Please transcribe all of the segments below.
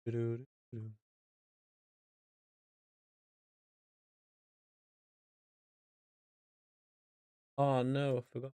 Doo-doo-doo-doo. Oh no, I forgot.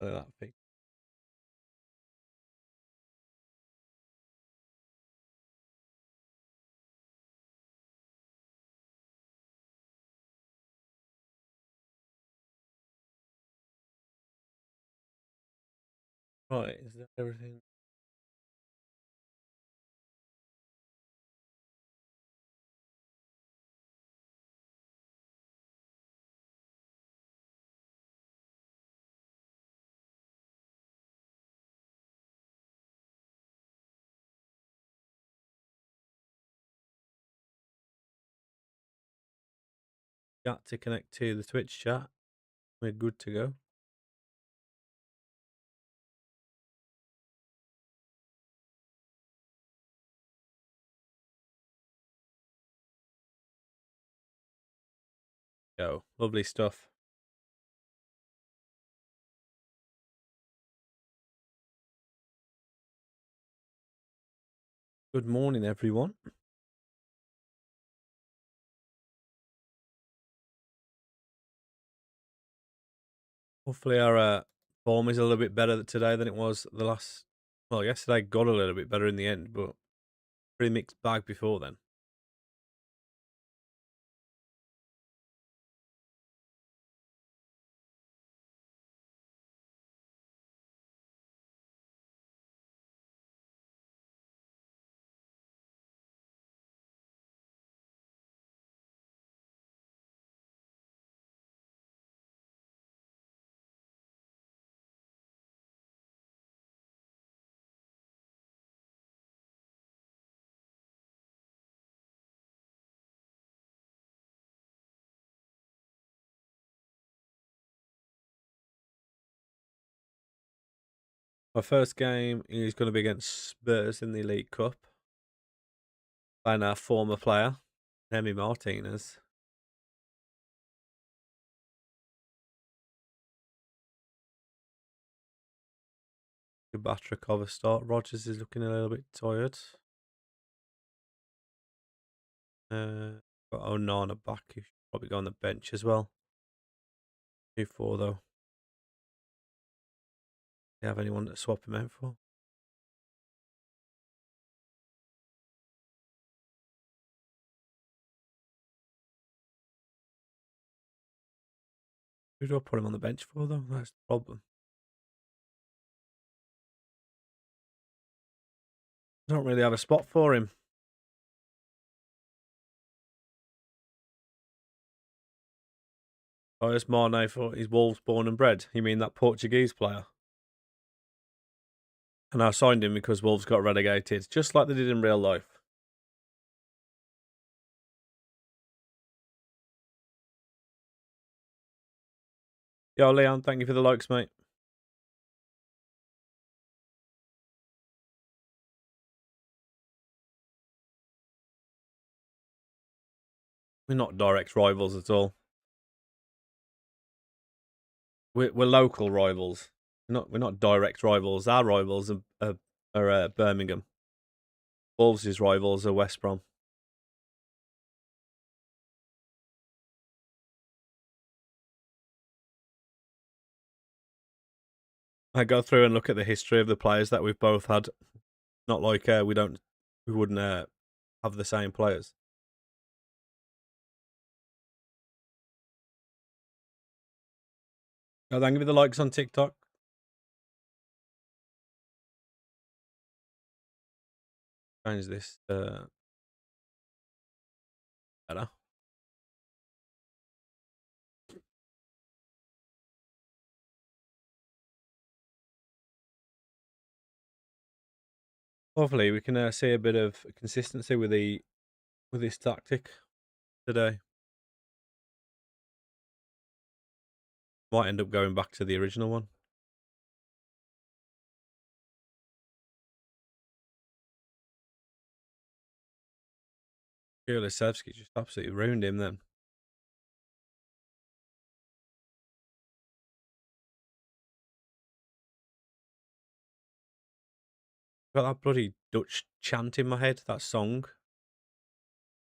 That thing. Right, is that everything? Got to connect to the Twitch chat. We're good to go. Go. Lovely stuff. Good morning, everyone. Hopefully our form is a little bit better today than it was the last. Well, yesterday got a little bit better in the end, but pretty mixed bag before then. Our first game is going to be against Spurs in the Elite Cup. Playing our former player, Emi Martinez. Good batter cover start. Rogers is looking a little bit tired. Got Onana back. He should probably go on the bench as well. 2-4 though. Do you have anyone to swap him out for? Who do I put him on the bench for though? That's the problem. I don't really have a spot for him. Oh, it's Mane for he's Wolves born and bred. You mean that Portuguese player? And I signed him because Wolves got relegated, just like they did in real life. Yo, Leon, thank you for the likes, mate. We're not direct rivals at all. We're local rivals. We're not direct rivals. Our rivals are Birmingham. Wolves' rivals are West Brom. I go through and look at the history of the players that we've both had. Not like we wouldn't have the same players. Oh, thank you for the likes on TikTok. Change this better. Hopefully, we can see a bit of consistency with this tactic today. Might end up going back to the original one. Kulusevski just absolutely ruined him then. Got that bloody Dutch chant in my head, that song.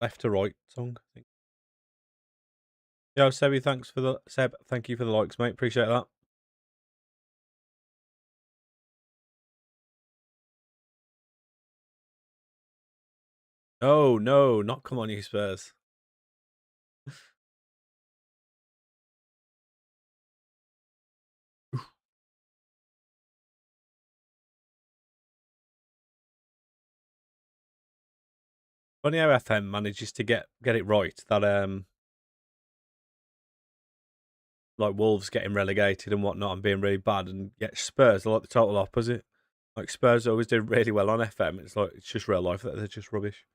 Left to right song, I think. Yo, Sebby, thank you for the likes, mate. Appreciate that. Oh no, not come on, you Spurs. Funny how FM manages to get it right. That like Wolves getting relegated and whatnot and being really bad, and yet Spurs are like the total opposite. Like Spurs always do really well on FM. It's like it's just real life that they're just rubbish.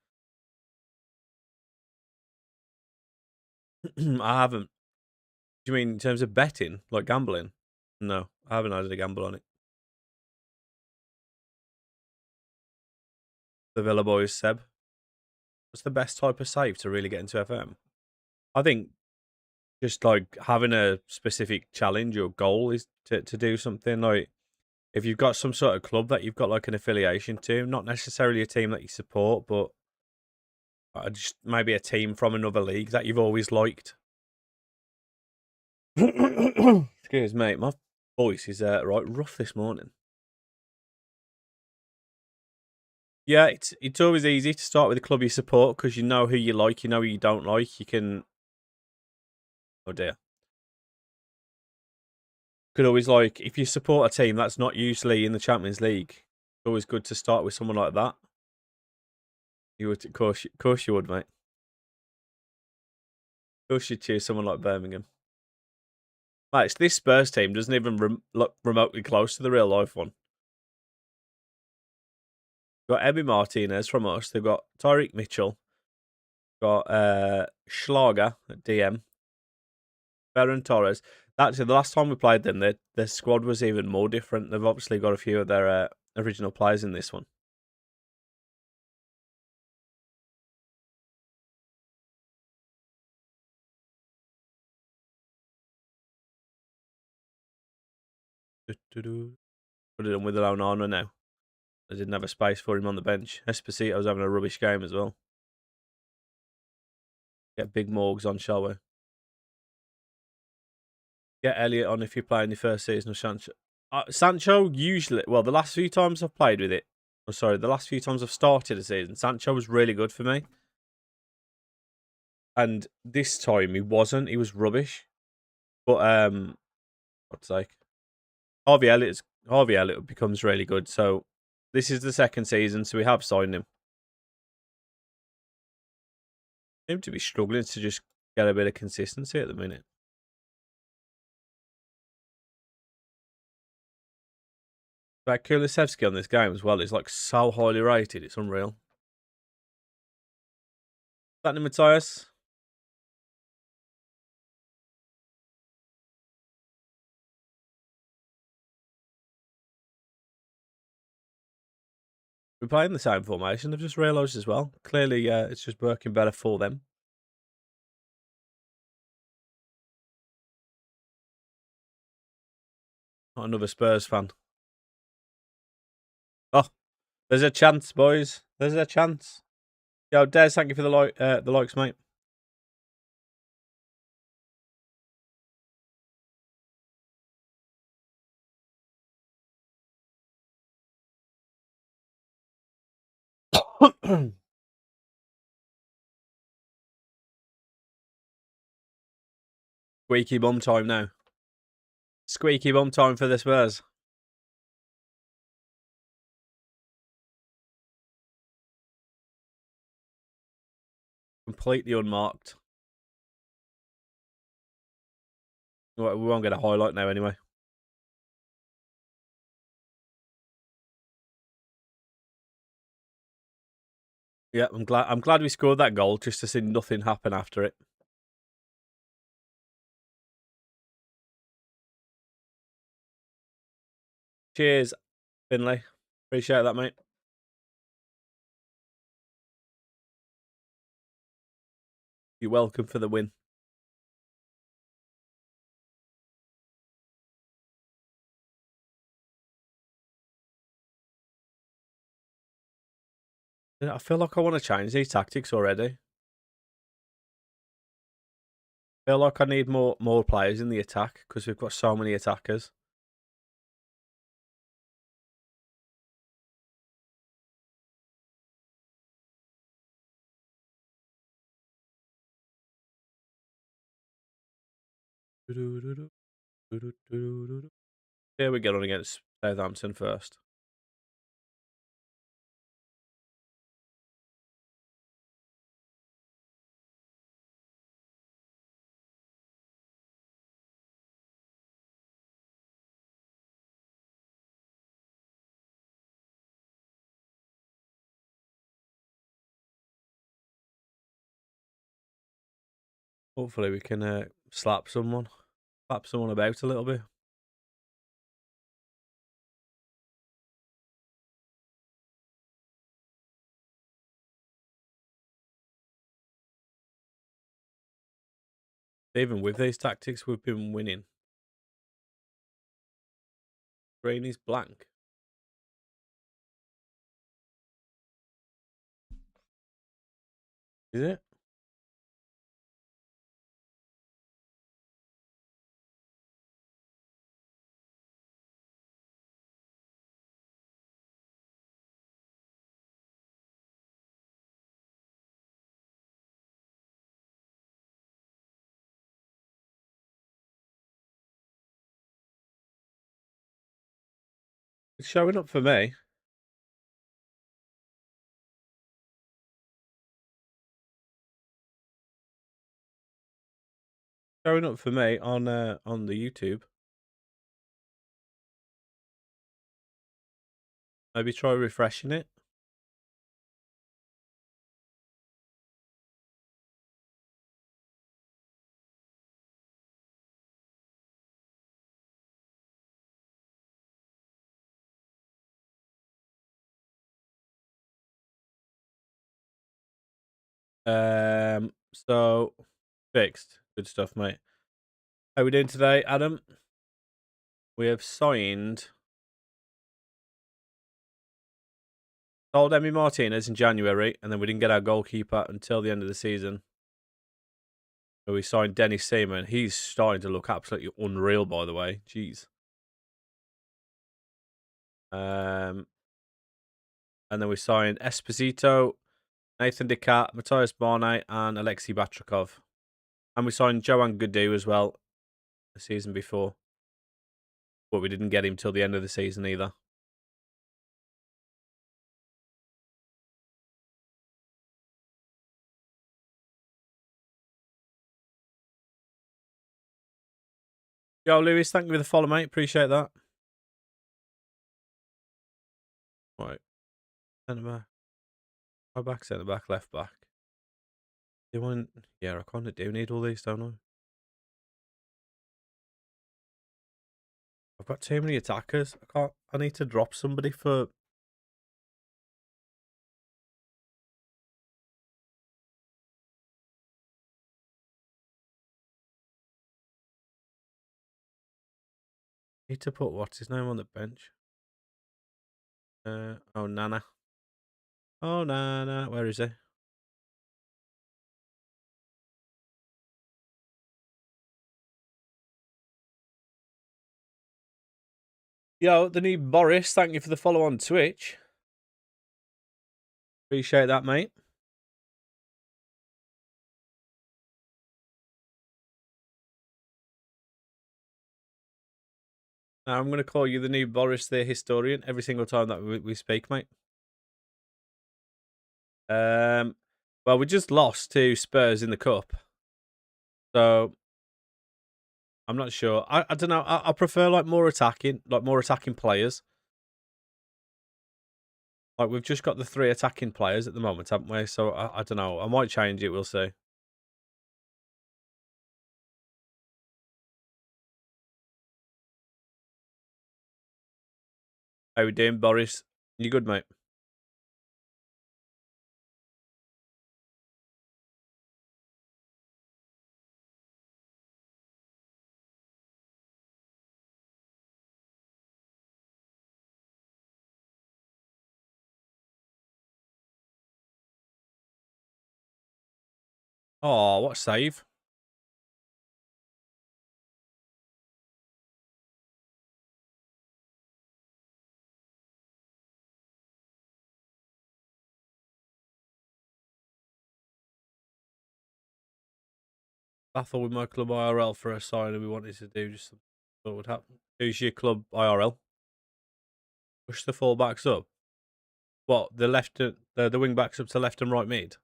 I haven't. Do you mean in terms of betting, like gambling? No, I haven't had a gamble on it. The Villa boys, Seb. What's the best type of save to really get into FM? I think just like having a specific challenge or goal is to do something. Like if you've got some sort of club that you've got like an affiliation to, not necessarily a team that you support, but just maybe a team from another league that you've always liked. Excuse me, my voice is right rough this morning. Yeah, it's always easy to start with a club you support because you know who you like, you know who you don't like. You can, oh dear, could always like if you support a team that's not usually in the Champions League. It's always good to start with someone like that. You would, of course, you would, mate. Of course, you'd choose someone like Birmingham. Mate, this Spurs team doesn't even look remotely close to the real life one. Got Emi Martinez from us. They've got Tyreek Mitchell. Got Schlager at DM. Ferran Torres. Actually, the last time we played them, their squad was even more different. They've obviously got a few of their original players in this one. Put it on with Onana now. I didn't have a space for him on the bench. Esposito's having a rubbish game as well. Get Big Morgs on, shall we? Get Elliot on if you're playing your first season of Sancho. Sancho usually, well, the last few times I've played with it, the last few times I've started a season, Sancho was really good for me. And this time he wasn't. He was rubbish. But what's like Harvey Elliott becomes really good. So this is the second season, so we have signed him. Seem to be struggling to just get a bit of consistency at the minute. Like Kulusevski on this game as well is like so highly rated. It's unreal. Platinum Matthias. We're playing the same formation. They've just realised as well. Clearly, it's just working better for them. Not another Spurs fan. Oh, there's a chance, boys. There's a chance. Yo, Des, thank you for the likes, mate. Squeaky bum time now. Squeaky bum time for the Spurs. Completely unmarked. We won't get a highlight now anyway. Yeah, I'm glad we scored that goal just to see nothing happen after it. Cheers, Finlay. Appreciate that, mate. You're welcome for the win. I feel like I want to change these tactics already. I feel like I need more players in the attack because we've got so many attackers. Here we get on against Southampton first. Hopefully we can slap someone about a little bit. Even with these tactics, we've been winning. Green is blank. Is it? It's showing up for me. Showing up for me on the YouTube. Maybe try refreshing it. So fixed. Good stuff, mate. How we doing today, Adam? We have sold Emi Martinez in January, and then we didn't get our goalkeeper until the end of the season. So we signed Dennis Seaman. He's starting to look absolutely unreal, by the way. Jeez. And then we signed Esposito, Nathan Decat, Matthias Barney, and Alexei Batrakov. And we signed Johan Gudou as well the season before. But we didn't get him till the end of the season either. Yo, Lewis, thank you for the follow, mate. Appreciate that. Right. Centre back. Right back, centre back, left back. Yeah, I kind of do need all these, don't I? I've got too many attackers. I need to drop somebody for. Need to put what's his name on the bench. Nana. Oh, Nana. Where is he? Yo, the new Boris. Thank you for the follow on Twitch. Appreciate that, mate. Now I'm going to call you the new Boris the historian every single time that we speak, mate. Well, we just lost to Spurs in the cup, so I'm not sure. I don't know. I prefer more attacking players. Like we've just got the 3 attacking players at the moment, haven't we? So I don't know. I might change it. We'll see. How we doing, Boris? You good, mate? Oh, what a save. I thought with my club IRL for a signing we wanted to do just what would happen. Who's your club IRL? Push the full backs up. What, the left the wing backs up to left and right mid?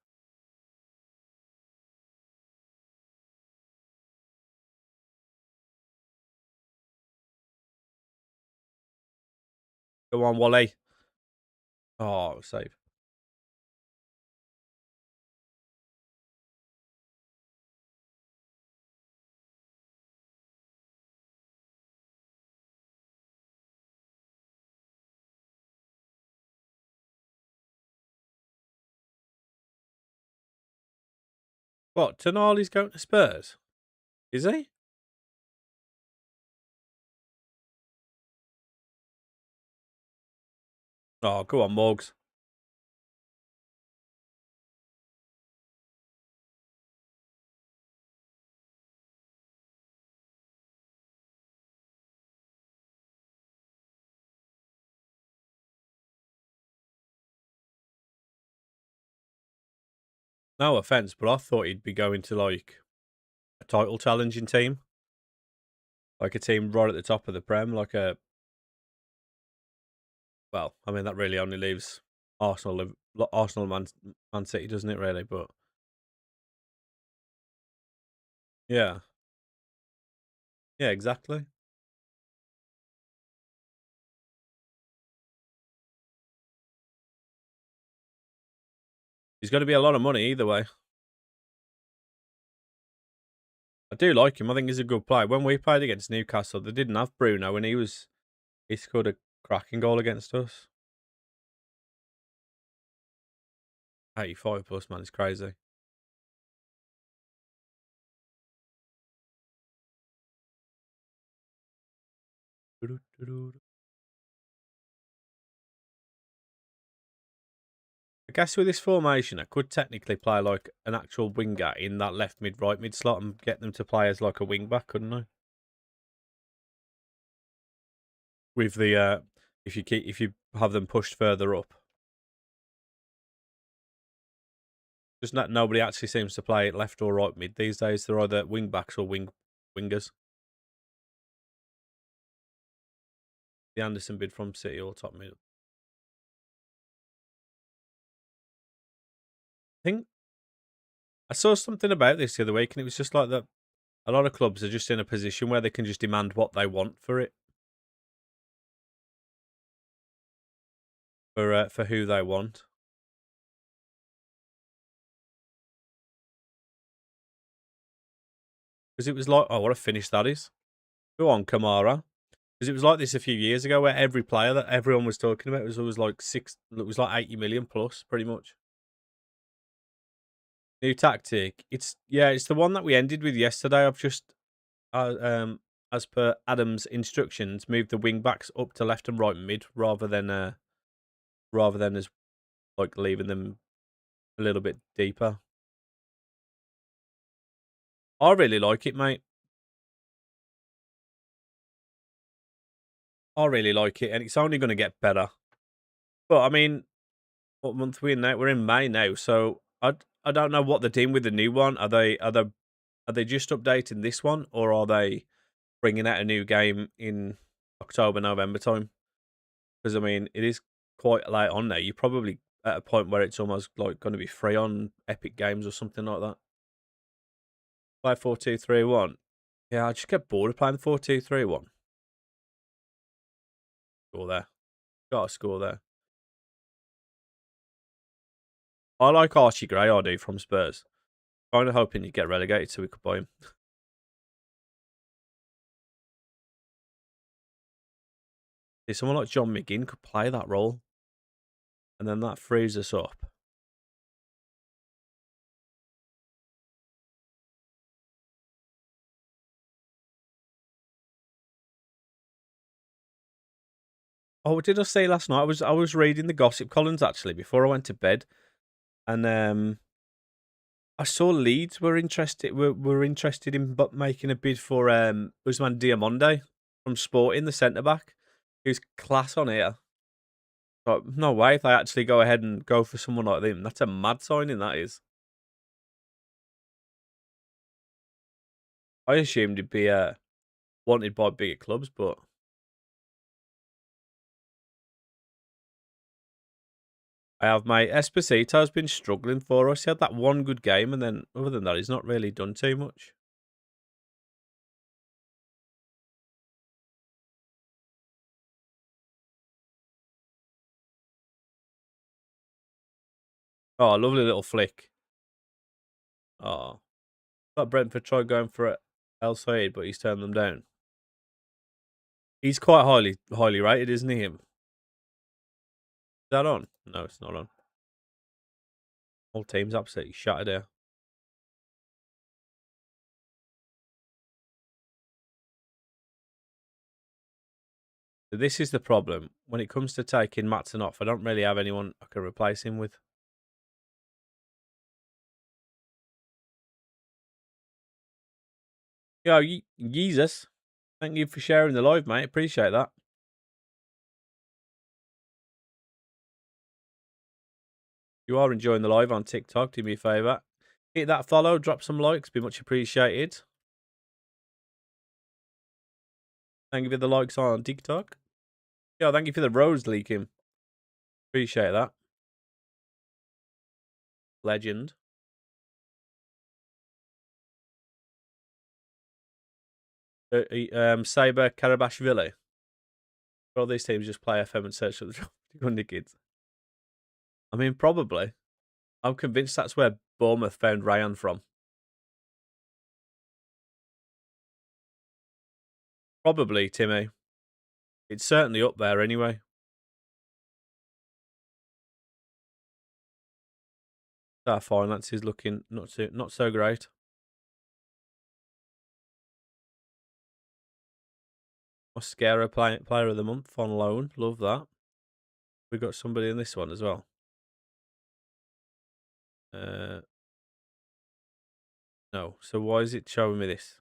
Go on, Wally. Oh, save. What, Tonali's going to Spurs? Is he? Oh, go on, Morgs. No offence, but I thought he'd be going to like a title challenging team. Like a team right at the top of the Prem, like a well, I mean that really only leaves Arsenal, Man City, doesn't it? Really, but yeah, yeah, exactly. He's going to be a lot of money either way. I do like him. I think he's a good player. When we played against Newcastle, they didn't have Bruno, and he scored a cracking goal against us. 85 plus, man, it's crazy. I guess with this formation, I could technically play like an actual winger in that left mid, right mid slot and get them to play as like a wing back, couldn't I? With the if you have them pushed further up, just not nobody actually seems to play left or right mid these days. They're either wing backs or wingers. The Anderson bid from City or top mid. I think I saw something about this the other week, and it was just like that. A lot of clubs are just in a position where they can just demand what they want for it, for who they want. Because it was like, oh, what a finish that is! Go on, Kamara. Because it was like this a few years ago, where every player that everyone was talking about was always like it was like 80 million plus, pretty much. New tactic. It's the one that we ended with yesterday. I've just uh, um as per Adam's instructions, moved the wing backs up to left and right mid rather than as like leaving them a little bit deeper. I really like it, mate. I really like it, and it's only going to get better. But I mean, what month are we in now? We're in May now, so I don't know what they're doing with the new one. Are they just updating this one, or are they bringing out a new game in October, November time? Because I mean, it is quite late on now. You're probably at a point where it's almost like going to be free on Epic Games or something like that. Play 4-2-3-1. Yeah, I just get bored of playing the 4-2-3-1. Score there. Got to score there. I like Archie Gray, I do, from Spurs. Kind of hoping he'd get relegated so we could buy him. See, someone like John McGinn could play that role, and then that frees us up. Oh, what did I say last night? I was reading the gossip columns actually before I went to bed, and I saw Leeds were interested in making a bid for Usman Diamonde from Sporting, the centre back, who's class on here. But no way if they actually go ahead and go for someone like him. That's a mad signing, that is. I assumed he'd be wanted by bigger clubs, but I have, mate. Esposito's been struggling for us. He had that one good game, and then other than that, he's not really done too much. Oh, lovely little flick. Oh, thought Brentford tried going for it El Said, but he's turned them down. He's quite highly rated, isn't he? Him. Is that on? No, it's not on. Whole team's absolutely shattered here. So this is the problem. When it comes to taking Matson off, I don't really have anyone I can replace him with. Yo, Jesus. Thank you for sharing the live, mate. Appreciate that. If you are enjoying the live on TikTok, do me a favour. Hit that follow, drop some likes, be much appreciated. Thank you for the likes on TikTok. Yo, thank you for the rose leaking. Appreciate that. Legend. Saber Karabashvili. All these teams just play FM and search for the Gundy kids. I mean, probably. I'm convinced that's where Bournemouth found Ryan from. Probably, Timmy. It's certainly up there anyway. Our finances looking not so great. Mascara player of the month on loan. Love that. We got somebody in this one as well. No. So why is it showing me this?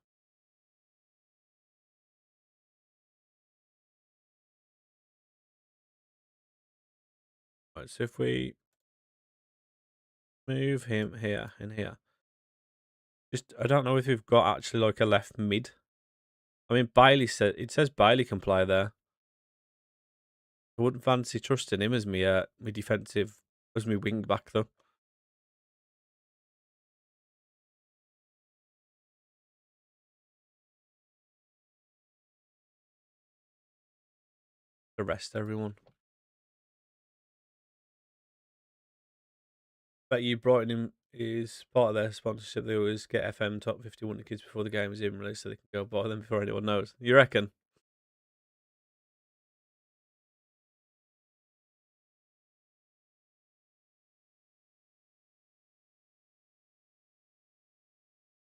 Right. So if we move him here and here, just I don't know if we've got actually like a left mid. I mean, Bailey says Bailey can play there. I wouldn't fancy trusting him as me defensive, as me wing back though. Arrest everyone. Bet you Brighton him is part of their sponsorship. They always get FM top 51 kids before the game is even released, so they can go buy them before anyone knows. You reckon?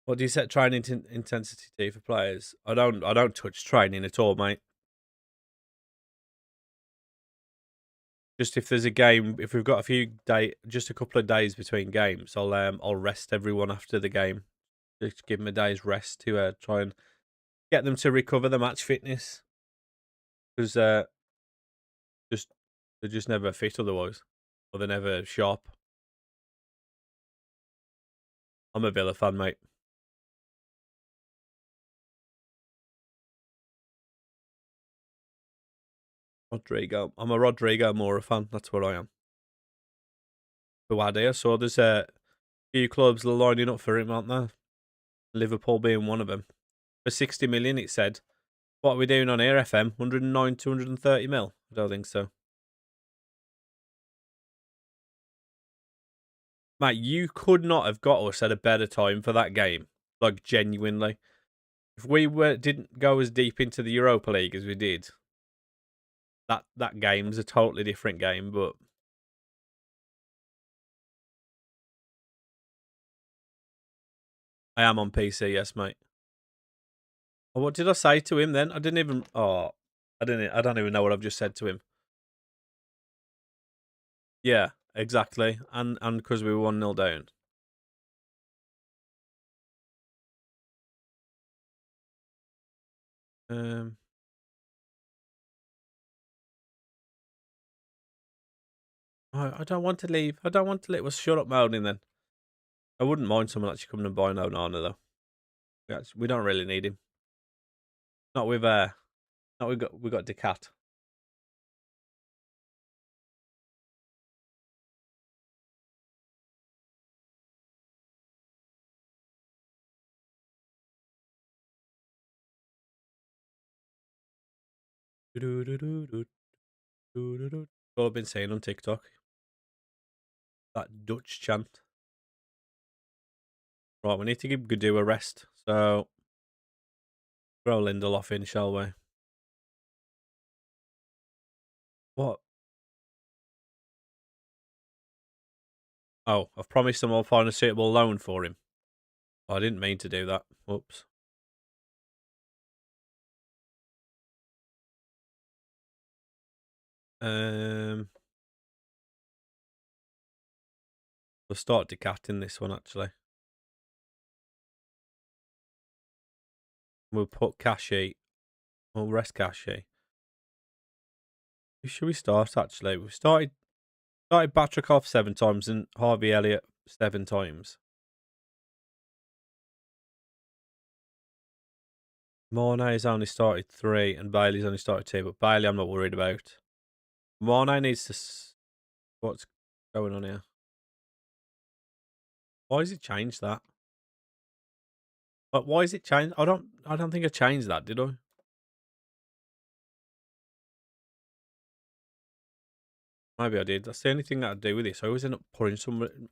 What do you set training intensity to for players? I don't touch training at all, mate. Just if there's a game, if we've got just a couple of days between games, I'll rest everyone after the game. Just give them a day's rest to try and get them to recover the match fitness, because they're just never fit otherwise, or they're never sharp. I'm a Villa fan, mate. Rodrigo. I'm a Rodrigo Mora fan. That's what I am. Buadi. I saw there's a few clubs lining up for him, aren't there? Liverpool being one of them. For 60 million, it said. What are we doing on here, FM? 109, 230 mil? I don't think so. Mate, you could not have got us at a better time for that game. Like, genuinely. If we didn't go as deep into the Europa League as we did, that game's a totally different game, but I am on PC, yes, mate. Oh, what did I say to him then? I didn't even. Oh, I didn't. I don't even know what I've just said to him. Yeah, exactly. And because we were 1-0 down. Um, I don't want to leave. I don't want to leave. Well, shut up, moaning then. I wouldn't mind someone actually coming and buying Onana though. We don't really need him. Not with not we got Decat. All I've been saying on TikTok. That Dutch chant. Right, we need to give Gadu a rest. So throw Lindelof in, shall we? What? Oh, I've promised them I'll find a suitable loan for him. Oh, I didn't mean to do that. Whoops. Um, we'll start decatting this one actually. We'll put Kashi. We'll rest Kashi. Who should we start actually? We started Batrikov 7 times and Harvey Elliott 7 times. Mornay's only started 3 and Bailey's only started 2, but Bailey I'm not worried about. Mornay needs to. What's going on here? Why has it changed that? But why is it changed? I don't think I changed that, did I? Maybe I did. That's the only thing that I do with this. I always end up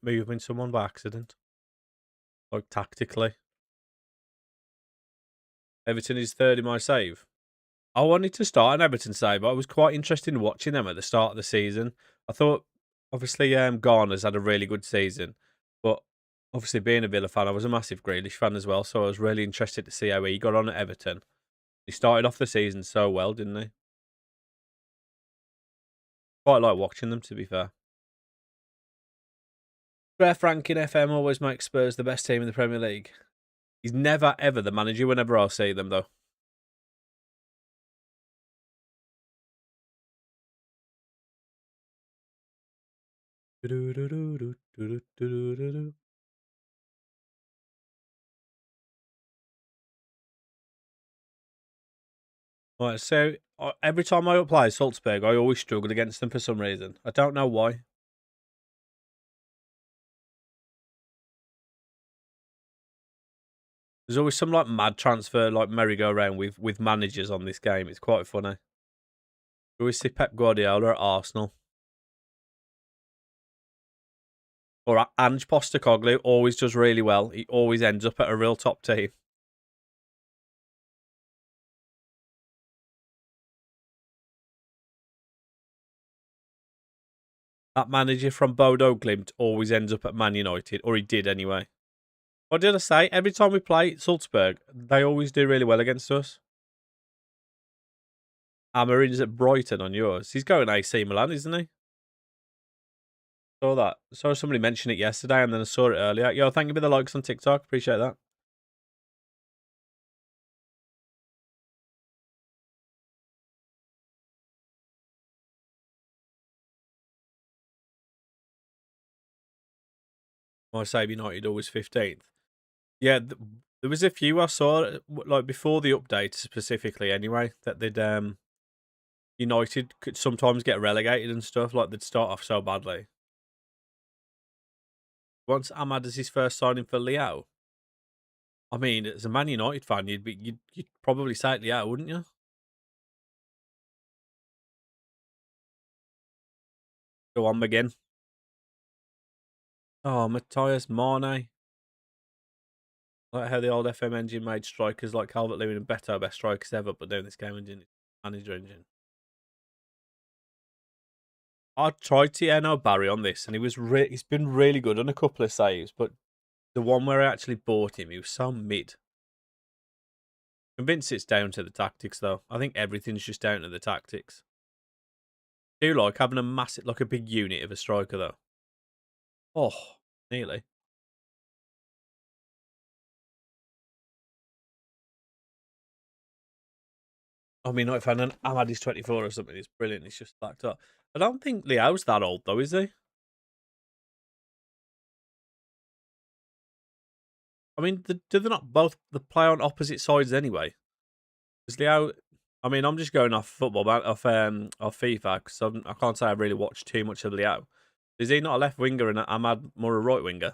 moving someone by accident. Like tactically. Everton is third in my save. I wanted to start an Everton save, but I was quite interested in watching them at the start of the season. I thought obviously Garner's had a really good season, but obviously being a Villa fan, I was a massive Grealish fan as well, so I was really interested to see how he got on at Everton. He started off the season so well, didn't he? Quite like watching them, to be fair. Ref ranking FM always makes Spurs the best team in the Premier League. He's never ever the manager whenever I see them though. Right, so every time I play Salzburg, I always struggle against them for some reason. I don't know why. There's always some like mad transfer, like merry-go-round with managers on this game. It's quite funny. We always see Pep Guardiola at Arsenal. Or Ange Postecoglou always does really well. He always ends up at a real top team. That manager from Bodo Glimt always ends up at Man United, or he did anyway. What did I say? Every time we play Salzburg, they always do really well against us. Amarin's at Brighton on yours. He's going AC Milan, isn't he? Saw that. Saw somebody mention it yesterday, and then I saw it earlier. Yo, thank you for the likes on TikTok. Appreciate that. My save United always 15th. Yeah, there was a few I saw like before the update specifically. Anyway, that they'd United could sometimes get relegated and stuff. Like they'd start off so badly. Once Ahmad as his first signing for Leo. I mean, as a Man United fan, you'd probably say it Leo, wouldn't you? Go on again. Oh, Matthias Mane. Like how the old FM engine made strikers like Calvert Lewin and Beto best strikers ever, but doing this game engine manager engine. I tried Tieno Barry on this, and he's been really good on a couple of saves, but the one where I actually bought him, he was so mid. Convinced it's down to the tactics, though. I think everything's just down to the tactics. Do you like having a massive, like a big unit of a striker, though? Oh, nearly. I mean, if Ahmad is 24 or something, it's brilliant. It's just stacked up. I don't think Leao's that old, though, is he? I mean, do they not both play on opposite sides anyway? Because Leo, I mean, I'm just going off football, off FIFA, because I can't say I've really watched too much of Leo. Is he not a left winger and Ahmad more a right winger?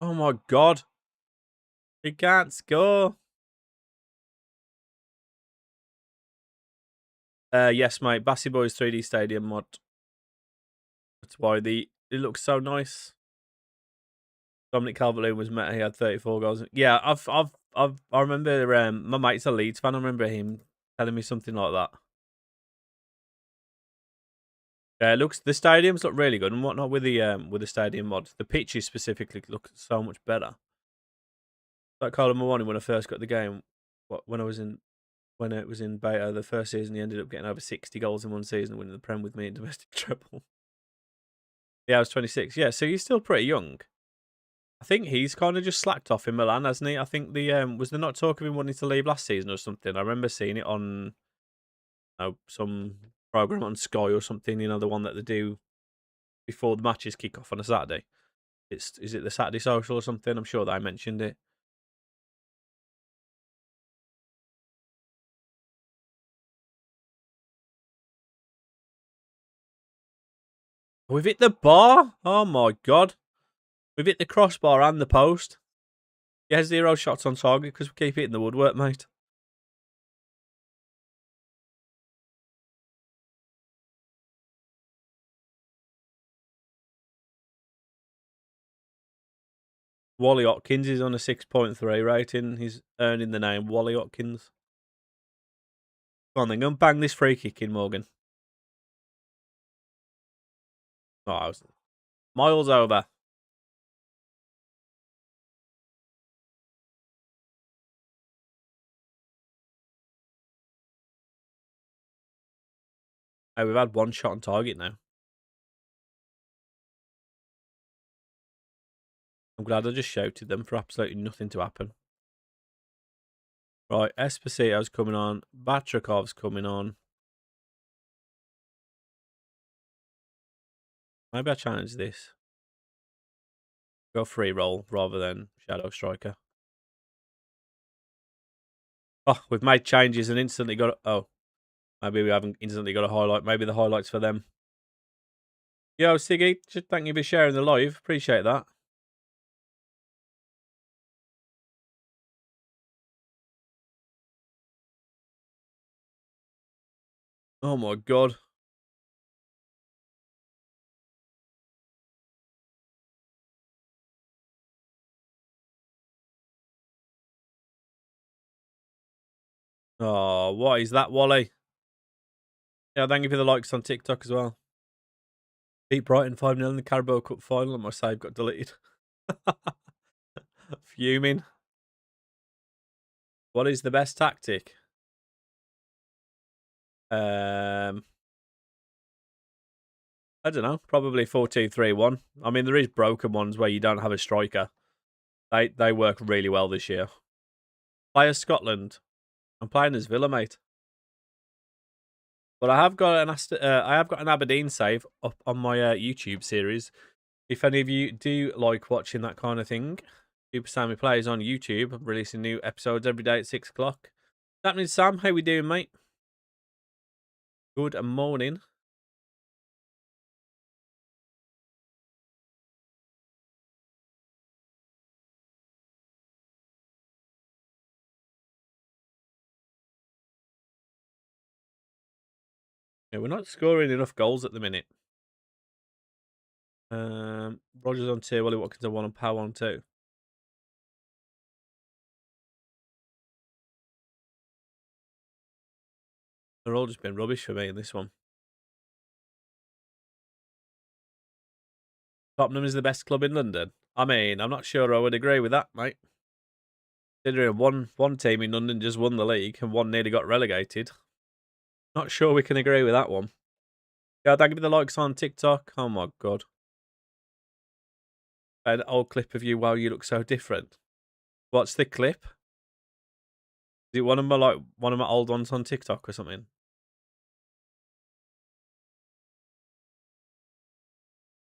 Oh my god, he can't score. Yes, mate. Bassy Boys 3D Stadium mod. That's why it looks so nice. Dominic Calvert-Lewin was meta. He had 34 goals. Yeah, I remember my mate's a Leeds fan. I remember him telling me something like that. Yeah, the stadiums look really good and whatnot with the stadium mod. The pitches specifically look so much better. Like Carlo Mawani when I first got the game, when it was in beta the first season, he ended up getting over 60 goals in one season, winning the Prem with me in domestic treble. Yeah, I was 26. Yeah, so he's still pretty young. I think he's kind of just slacked off in Milan, hasn't he? I think was there not talk of him wanting to leave last season or something? I remember seeing it on some program on Sky or something. You know, the one that they do before the matches kick off on a Saturday. Is it the Saturday Social or something? I'm sure that I mentioned it. We've hit the bar. Oh my god, we've hit the crossbar and the post. Yeah, 0 shots on target because we keep hitting the woodwork, mate. Wally Watkins is on a 6.3 rating. He's earning the name Wally Watkins. Go on then, go and bang this free kick in, Morgan. Oh, I was miles over. Hey, we've had one shot on target now. I'm glad I just shouted them for absolutely nothing to happen. Right, Esposito's coming on. Batrakov's coming on. Maybe I challenge this. Go free roll rather than shadow striker. Oh, we've made changes and instantly got. Oh, maybe we haven't instantly got a highlight. Maybe the highlight's for them. Yo, Siggy, just thank you for sharing the live. Appreciate that. Oh my god. Oh, what is that, Wally? Yeah, thank you for the likes on TikTok as well. Beat Brighton 5-0 in the Carabao Cup final and my save got deleted. Fuming. What is the best tactic? I don't know. Probably 4-2-3-1. I mean, there is broken ones where you don't have a striker. They work really well this year. Play as Scotland. I'm playing as Villa, mate. But I have got an Aberdeen save up on my YouTube series. If any of you do like watching that kind of thing, Super Sammy Plays on YouTube. I'm releasing new episodes every day at 6 o'clock. That means Sam, how we doing, mate? Good morning. Yeah, we're not scoring enough goals at the minute. Rogers on 2, Wally Watkins on 1 and Power on 2. They're all just been rubbish for me in this one. Tottenham is the best club in London. I mean, I'm not sure I would agree with that, mate. Considering one team in London just won the league and one nearly got relegated. Not sure we can agree with that one. Yeah, thank you for the likes on TikTok. Oh my god. An old clip of you while you look so different. What's the clip? Is it one of my old ones on TikTok or something?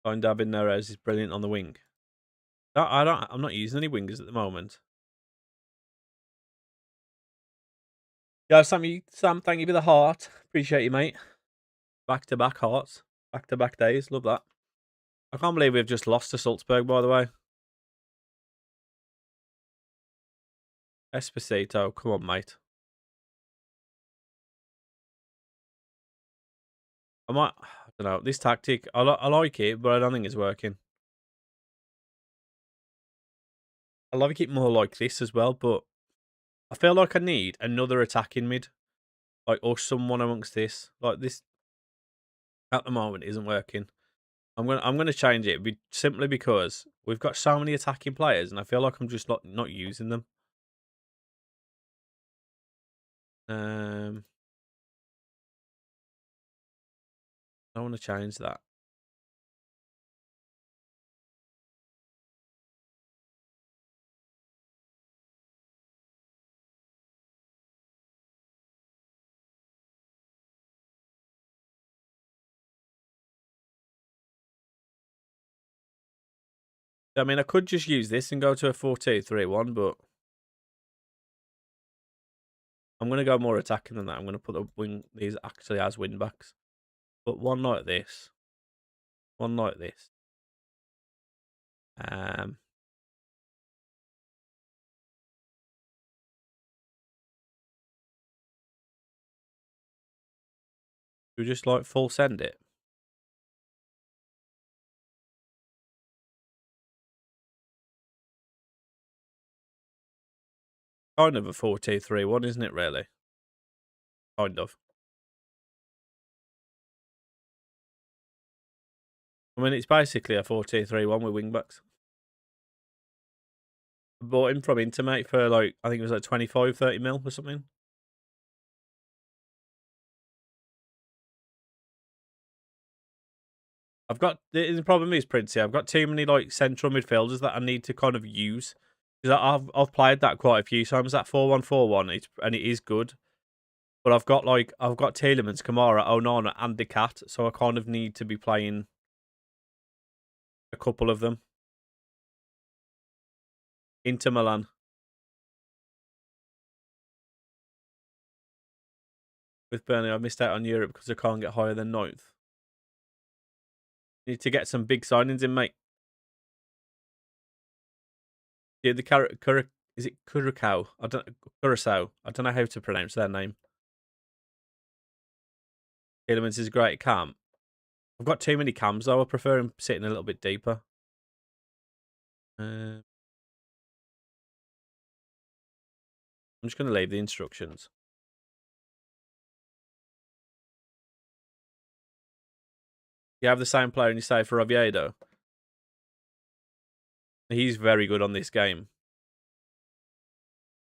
Find David Neres is brilliant on the wing. I'm not using any wingers at the moment. Yeah, Sam, thank you for the heart. Appreciate you, mate. Back to back hearts. Back to back days. Love that. I can't believe we've just lost to Salzburg, by the way. Esposito, come on, mate. I don't know. This tactic, I like it, but I don't think it's working. I like it more like this as well, but I feel like I need another attacking mid. Like, or someone amongst this. Like, this, at the moment, isn't working. I'm gonna change it simply because we've got so many attacking players, and I feel like I'm just not using them. I want to change that. I mean, I could just use this and go to a 4-2-3-1, but I'm gonna go more attacking than that. I'm gonna put these actually as wing backs. But one like this, one like this. We just like full send it. Kind of a 4-2-3-1, isn't it? Really, kind of. I mean, it's basically a 4-2-3-1 with wing backs. I bought him from Inter, mate, for like I think it was like 25-30 mil or something. The problem is, Princey, I've got too many like central midfielders that I need to kind of use because I've played that quite a few times, that 4-1-4-1, and it is good. But I've got Tielemans, Kamara, Onana, and the cat, so I kind of need to be playing a couple of them. Inter Milan. With Burnley, I missed out on Europe because I can't get higher than 9th. Need to get some big signings in, mate. Yeah, is it Curacao? Curacao. I don't know how to pronounce their name. Tielemans is great at cam. I've got too many cams though. I prefer him sitting a little bit deeper. I'm just going to leave the instructions. You have the same player and you say for Oviedo. He's very good on this game.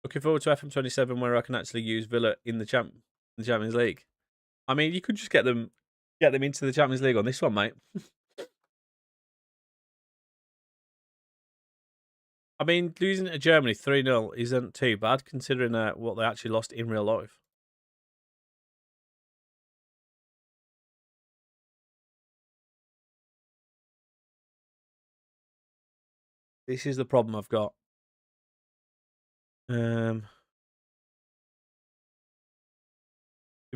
Looking forward to FM27 where I can actually use Villa in the Champions League. I mean, you could just get them into the Champions League on this one, mate. I mean, losing to Germany 3-0 isn't too bad considering what they actually lost in real life. This is the problem I've got. To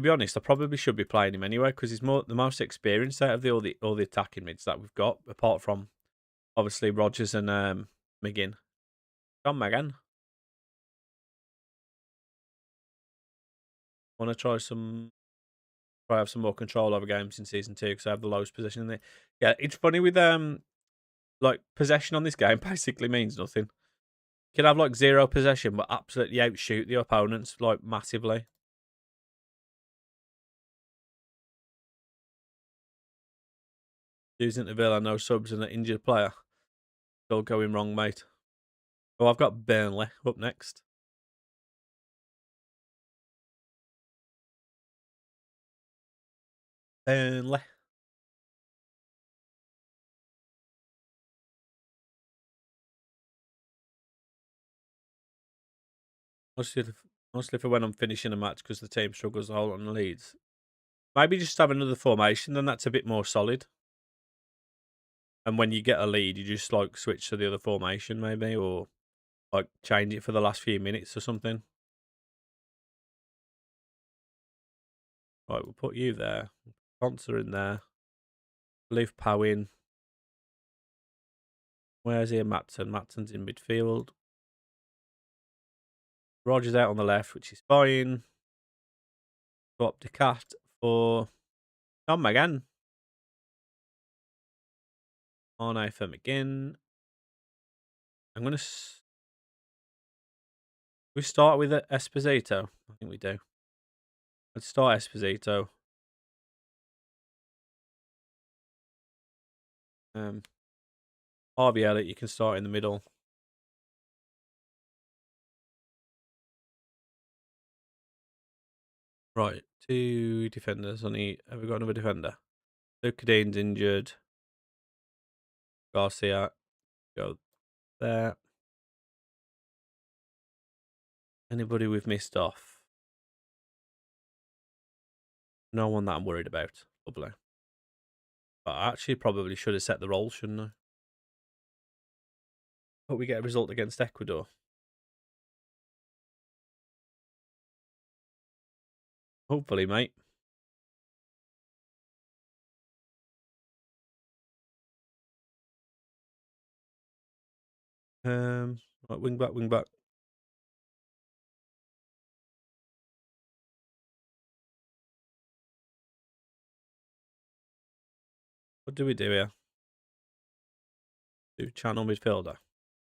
be honest, I probably should be playing him anyway because he's the most experienced out of all the attacking mids that we've got, apart from obviously Rodgers and McGinn. John McGinn. Want to try have some more control over games in season 2 because I have the lowest possession in there. Yeah, it's funny with like possession on this game basically means nothing. You can have like 0 possession but absolutely outshoot the opponents like massively. Losing to Villa, no subs and an injured player. Still going wrong, mate. Oh, I've got Burnley up next. Burnley. Mostly for when I'm finishing a match because the team struggles to hold on the leads. Maybe just have another formation, then that's a bit more solid. And when you get a lead, you just like switch to the other formation, maybe, or like change it for the last few minutes or something. Right, we'll put you there. Sponsor in there. Leave Pow in. Where's here Matson? Matson's in midfield. Rogers out on the left, which is fine. Swap the cat for Tom again. On FM again. I'm going to... We start with Esposito. I think we do. Let's start Esposito. Harvey Elliott, you can start in the middle. Right, 2 defenders. Have we got another defender? Luke Cadine's injured. Garcia, go there. Anybody we've missed off? No one that I'm worried about. Lovely. But I actually probably should have set the roll, shouldn't I? Hope we get a result against Ecuador. Hopefully, mate. Right, wing back, wing back. What do we do here? Do channel midfielder.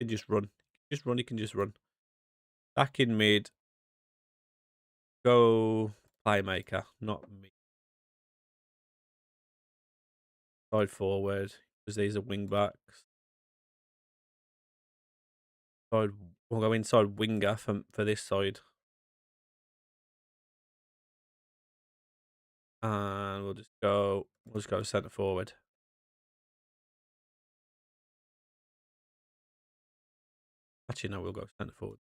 You can just run. Just run, you can just run. Back in mid. Go playmaker, not me. Side forward, because these are wing backs. We'll go inside winger for this side. And we'll just go centre forward. Actually, no, we'll go centre forward.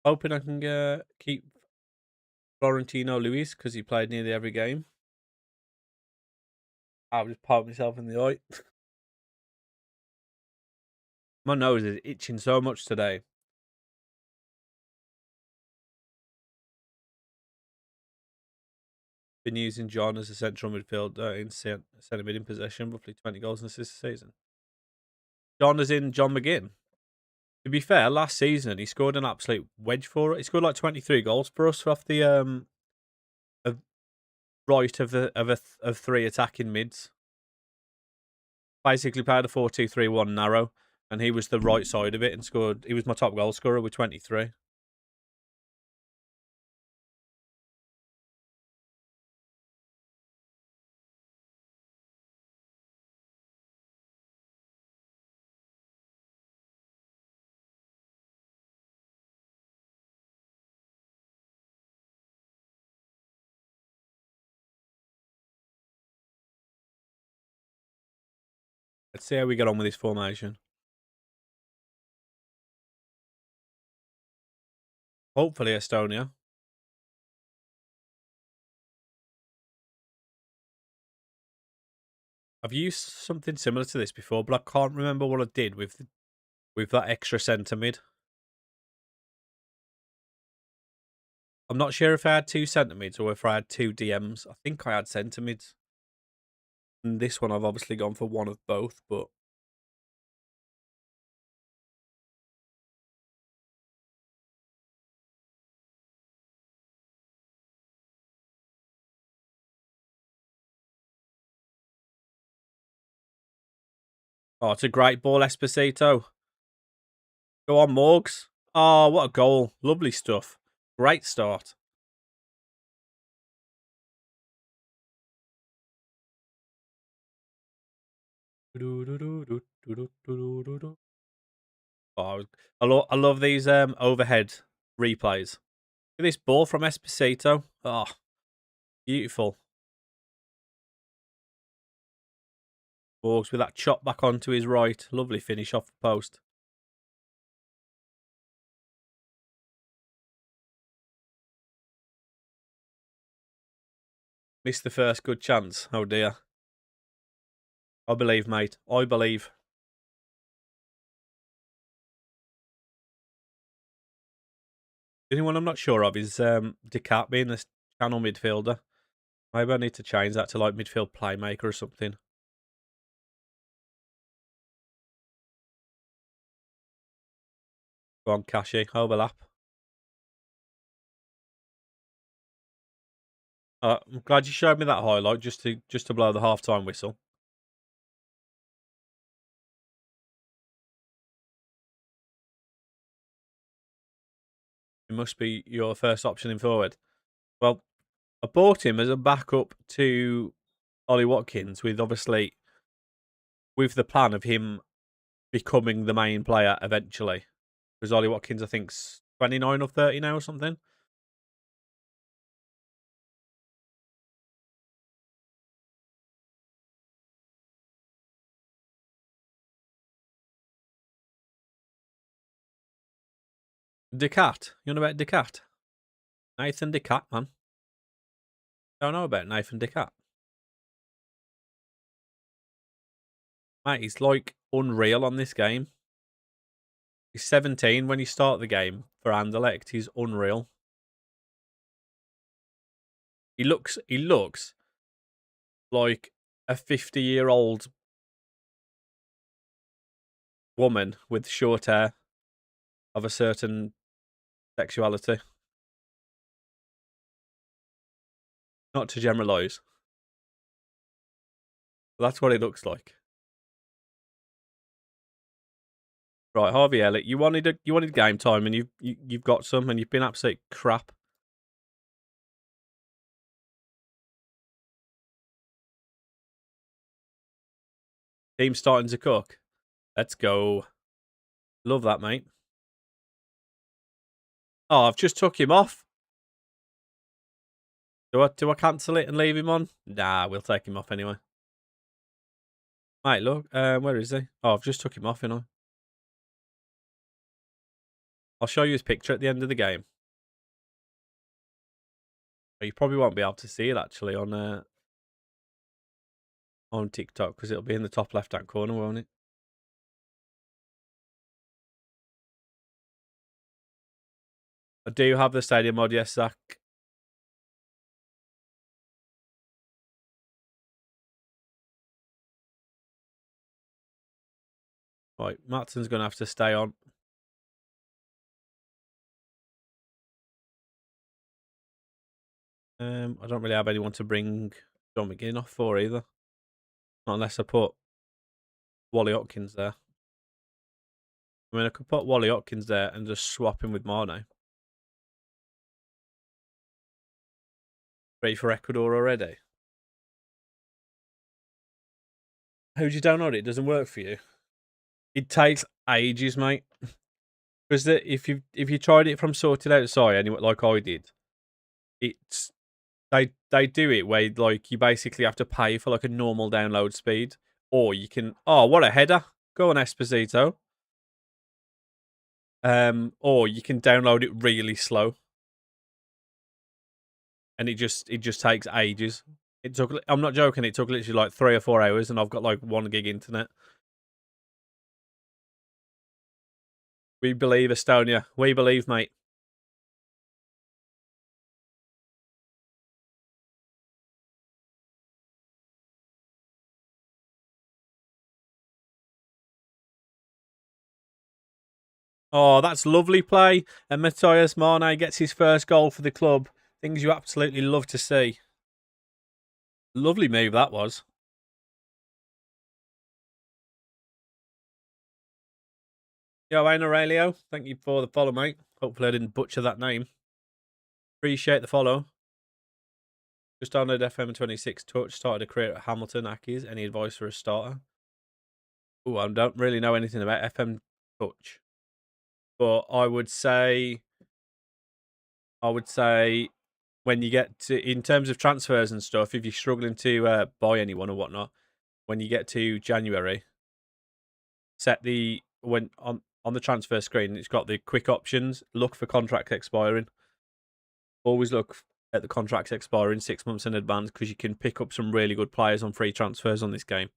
Hoping I can keep Florentino Luis because he played nearly every game. I'll just poke myself in the eye. My nose is itching so much today. Been using John as a central midfielder in centre mid in possession, roughly 20 goals and assists a season. John as in John McGinn. To be fair, last season he scored an absolute wedge for it. He scored like 23 goals for us off the right of 3 attacking mids. Basically played a 4-2-3-1 narrow, and he was the right side of it and scored. He was my top goal scorer with 23. Let's see how we get on with this formation. Hopefully Estonia. I've used something similar to this before, but I can't remember what I did with that extra centre mid. I'm not sure if I had 2 centre mids or if I had 2 DMs. I think I had centre mids. And this one I've obviously gone for one of both, but Oh, it's a great ball, Esposito. Go on, Morgs. Oh, what a goal. Lovely stuff. Great start. Oh, I love these overhead replays. Look at this ball from Esposito. Oh, beautiful. Walks with that chop back onto his right. Lovely finish off the post. Missed the first good chance. Oh dear. I believe, mate. I believe. The only one I'm not sure of is Decat being the channel midfielder. Maybe I need to change that to like midfield playmaker or something. Go on, Kashi. Overlap. I'm glad you showed me that highlight just to blow the half-time whistle. It must be your first option in forward. Well, I bought him as a backup to Ollie Watkins with obviously with the plan of him becoming the main player eventually. Because Ollie Watkins, I think's 29 or 30 now or something. Decat. You know about Decat? Nathan Decat, man. Don't know about Nathan Decat. Mate, he's like unreal on this game. He's 17 when you start the game for Anderlecht. He's unreal. He looks like a 50-year-old woman with short hair of a certain sexuality. Not to generalise. But that's what it looks like. Right, Harvey Elliott, you wanted game time and you've got some and you've been absolute crap. Team's starting to cook. Let's go. Love that, mate. Oh, I've just took him off. Do I cancel it and leave him on? Nah, we'll take him off anyway. Mate, look, where is he? Oh, I've just took him off, you know. I'll show you his picture at the end of the game. You probably won't be able to see it actually on TikTok because it'll be in the top left-hand corner, won't it? I do have the stadium mod, yes, Zach. Right, Matson's going to have to stay on. I don't really have anyone to bring John McGinn off for either. Not unless I put Wally Watkins there. I mean, I could put Wally Watkins there and just swap him with Mane. Ready for Ecuador already? How'd you download it? It doesn't work for you. It takes ages, mate. Because if you tried it from sorted outside, anyway, like I did, it's they do it where like you basically have to pay for like a normal download speed, or you can. Oh, what a header! Go on, Esposito. Or you can download it really slow, and it just takes ages. It took. I'm not joking. It took literally like 3 or 4 hours, and I've got like 1 gig internet. We believe, Estonia. We believe, mate. Oh, that's lovely play. And Matthias Mane gets his first goal for the club. Things you absolutely love to see. Lovely move that was. Yo, Aurelio, thank you for the follow, mate. Hopefully I didn't butcher that name. Appreciate the follow. Just downloaded FM26 Touch, started a career at Hamilton Ackies. Any advice for a starter? Oh, I don't really know anything about FM Touch. But I would say when you get to, in terms of transfers and stuff, if you're struggling to buy anyone or whatnot, when you get to January, set the when on the transfer screen, it's got the quick options. Look for contract expiring. Always look at the contracts expiring 6 months in advance because you can pick up some really good players on free transfers on this game.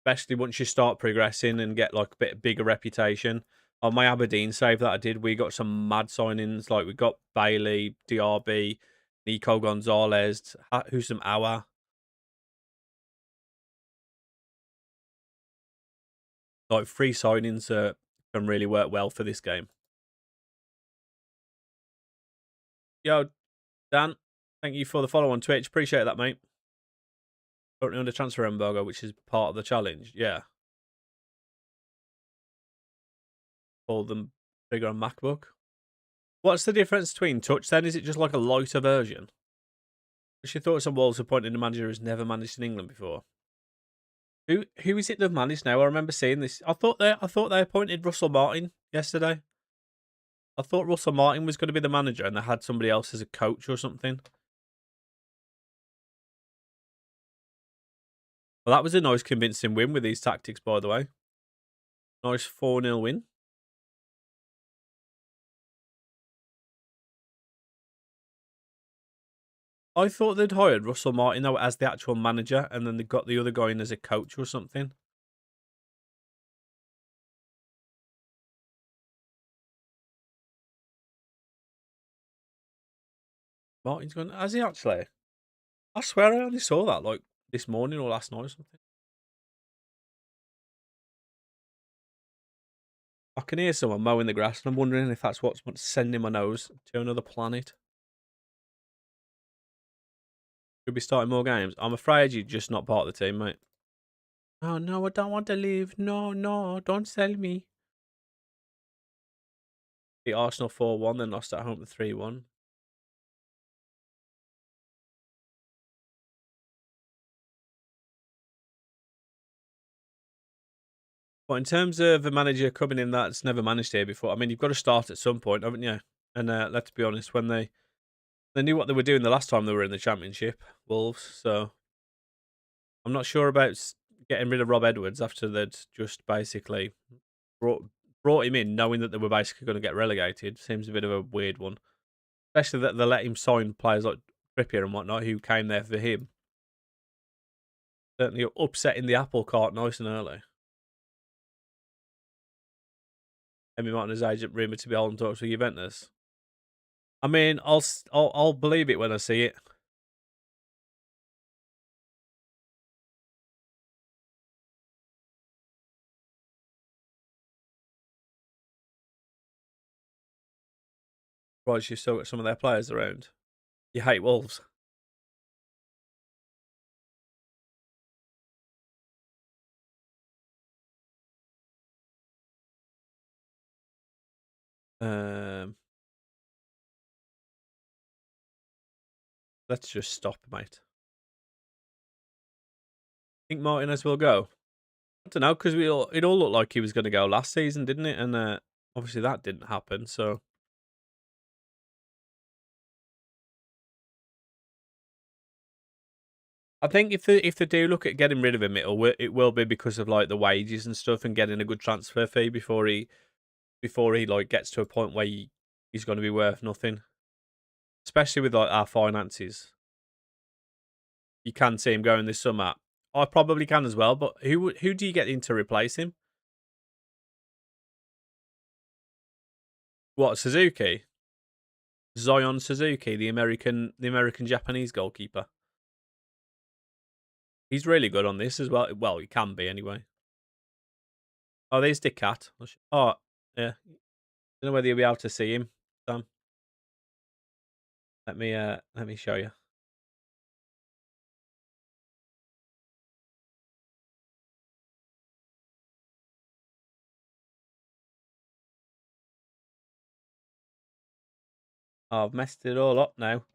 Especially once you start progressing and get like a bit bigger reputation. On my Aberdeen save that I did, we got some mad signings. Like we got Bailey, DRB, Nico Gonzalez, Husam Awa. Like free signings can really work well for this game. Yo, Dan, thank you for the follow on Twitch. Appreciate that, mate. Currently under transfer embargo, which is part of the challenge. Yeah. Pull them bigger on MacBook. What's the difference between Touch then? Is it just like a lighter version? What's your thoughts on Wolves appointing a manager who's never managed in England before? Who is it they've managed now? I remember seeing this. I thought they appointed Russell Martin yesterday. I thought Russell Martin was going to be the manager and they had somebody else as a coach or something. Well, that was a nice convincing win with these tactics, by the way. Nice 4-0 win. I thought they'd hired Russell Martin though as the actual manager, and then they got the other guy in as a coach or something. Martin's gone. Has he actually? I swear I only saw that like this morning or last night or something. I can hear someone mowing the grass, and I'm wondering if that's what's sending my nose to another planet. Could be starting more games. I'm afraid you're just not part of the team, mate. Oh no, I don't want to leave. No, no, don't sell me. Beat Arsenal 4-1, then lost at home 3-1. But in terms of a manager coming in that's never managed here before, I mean, you've got to start at some point, haven't you? And let's be honest, when they knew what they were doing the last time they were in the Championship, Wolves. So I'm not sure about getting rid of Rob Edwards after they'd just basically brought him in, knowing that they were basically going to get relegated. Seems a bit of a weird one, especially that they let him sign players like Trippier and whatnot who came there for him. Certainly upsetting the apple cart nice and early. Emi Martinez agent rumoured to be holding talks with Juventus. I mean, I'll believe it when I see it. Right, you've still got some of their players around. You hate Wolves. Let's just stop, mate. Think Martinez will go? I don't know, because it all looked like he was going to go last season, didn't it? And obviously that didn't happen. So I think if they do look at getting rid of him, it will be because of like the wages and stuff and getting a good transfer fee before he like gets to a point where he's going to be worth nothing. Especially with like our finances, you can see him going this summer. I probably can as well, but who do you get in to replace him? What, Suzuki? Zion Suzuki, the American Japanese goalkeeper. He's really good on this as well. Well, he can be anyway. Oh, there's Dick Cat. Oh, yeah. Don't know whether you'll be able to see him, Sam. Let me show you. Oh, I've messed it all up now.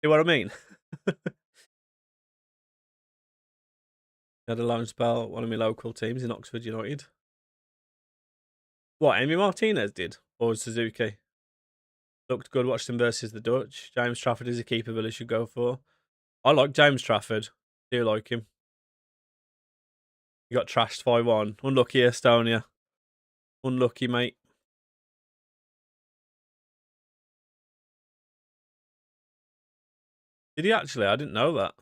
See what I mean? Had a loan spell at one of my local teams in Oxford United. What, Amy Martinez did? Or Suzuki? Looked good, watched him versus the Dutch. James Trafford is a keeper Villa should go for. I like James Trafford. Do like him. He got trashed 5-1. Unlucky, Estonia. Unlucky, mate. Did he actually? I didn't know that.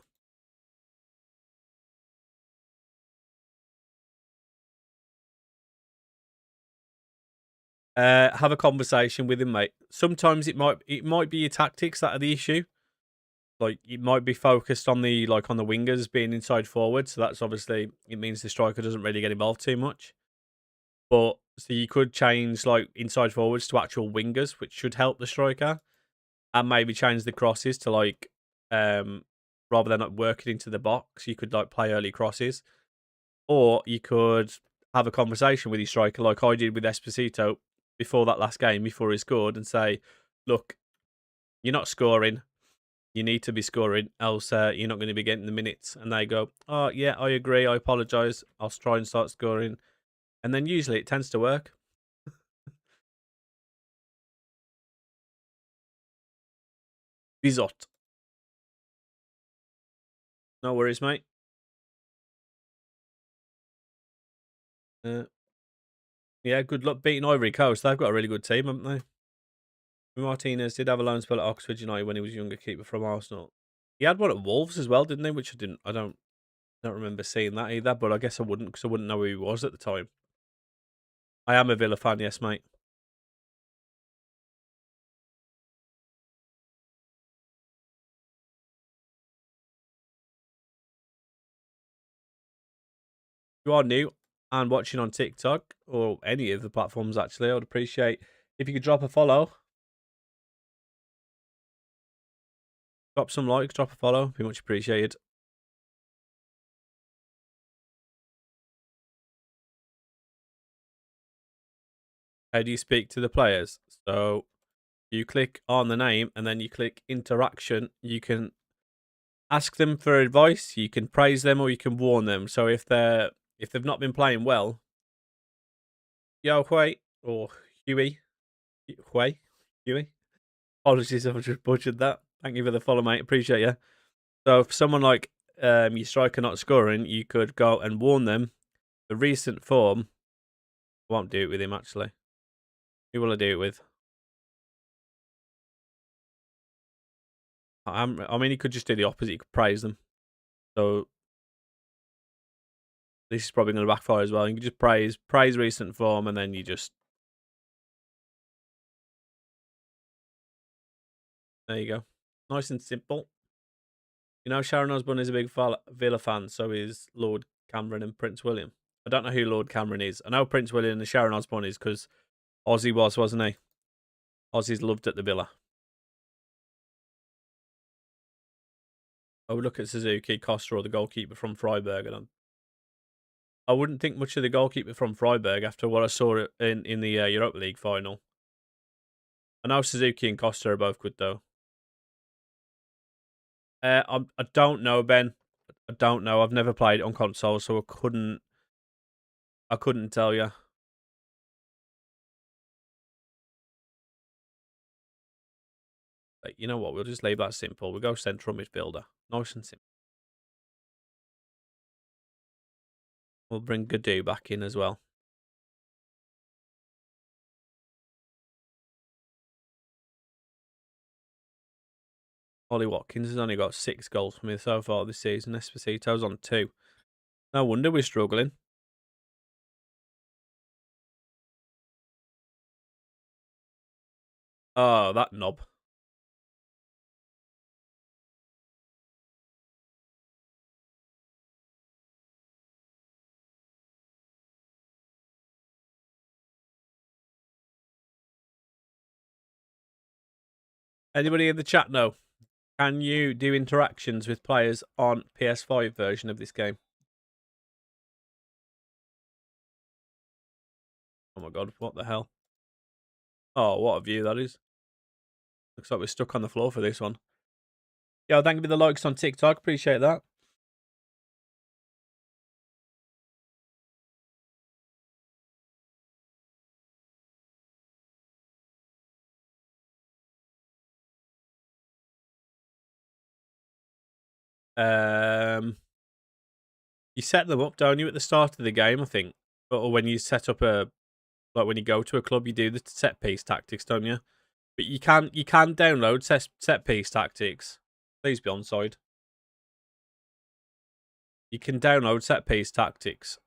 Have a conversation with him, mate. Sometimes it might be your tactics that are the issue. Like it might be focused on the on the wingers being inside forward, so that's obviously it means the striker doesn't really get involved too much. But so you could change like inside forwards to actual wingers, which should help the striker, and maybe change the crosses to rather than working into the box, you could like play early crosses, or you could have a conversation with your striker like I did with Esposito before that last game before he scored, and say, "Look, you're not scoring. You need to be scoring, else you're not going to be getting the minutes." And they go, "Oh yeah, I agree. I apologise. I'll try and start scoring." And then usually it tends to work. Bizot. No worries, mate. Uh, yeah, good luck beating Ivory Coast. They've got a really good team, haven't they? Martinez did have a loan spell at Oxford United when he was a younger keeper from Arsenal. He had one at Wolves as well, didn't he? Which I don't remember seeing that either. But I guess I wouldn't because I wouldn't know who he was at the time. I am a Villa fan, yes, mate. If you are new and watching on TikTok or any of the platforms, actually, I would appreciate if you could drop a follow, drop some likes, drop a follow. Be much appreciated. How do you speak to the players? So you click on the name and then you click interaction. You can ask them for advice, you can praise them, or you can warn them. So if they've not been playing well, Yo Hui or Huey, Hui, Huey. Apologies if I just butchered that. Thank you for the follow, mate. Appreciate you. So for someone like your striker not scoring, you could go and warn them. The recent form, I won't do it with him actually. Who will I do it with? I mean, he could just do the opposite. He could praise them. So this is probably going to backfire as well. You can just praise recent form, and then you just there you go. Nice and simple. You know, Sharon Osbourne is a big Villa fan, so is Lord Cameron and Prince William. I don't know who Lord Cameron is. I know Prince William and Sharon Osbourne is because Ozzy wasn't he? Ozzy's loved at the Villa. I would look at Suzuki, Costa, or the goalkeeper from Freiburg, and I wouldn't think much of the goalkeeper from Freiburg after what I saw in the Europa League final. I know Suzuki and Costa are both good though. I don't know, Ben. I don't know. I've never played it on console, so I couldn't tell you. But you know what? We'll just leave that simple. We'll go central midfielder. Nice and simple. We'll bring Gadu back in as well. Ollie Watkins has only got 6 goals for me so far this season. Esposito's on 2. No wonder we're struggling. Oh, that knob. Anybody in the chat know? Can you do interactions with players on PS5 version of this game? Oh my god, what the hell? Oh, what a view that is. Looks like we're stuck on the floor for this one. Yeah, thank you for the likes on TikTok. Appreciate that. You set them up, don't you, at the start of the game, I think. Or when you set up like when you go to a club, you do the set piece tactics, don't you? But you can download set piece tactics. Please be onside. You can download set piece tactics.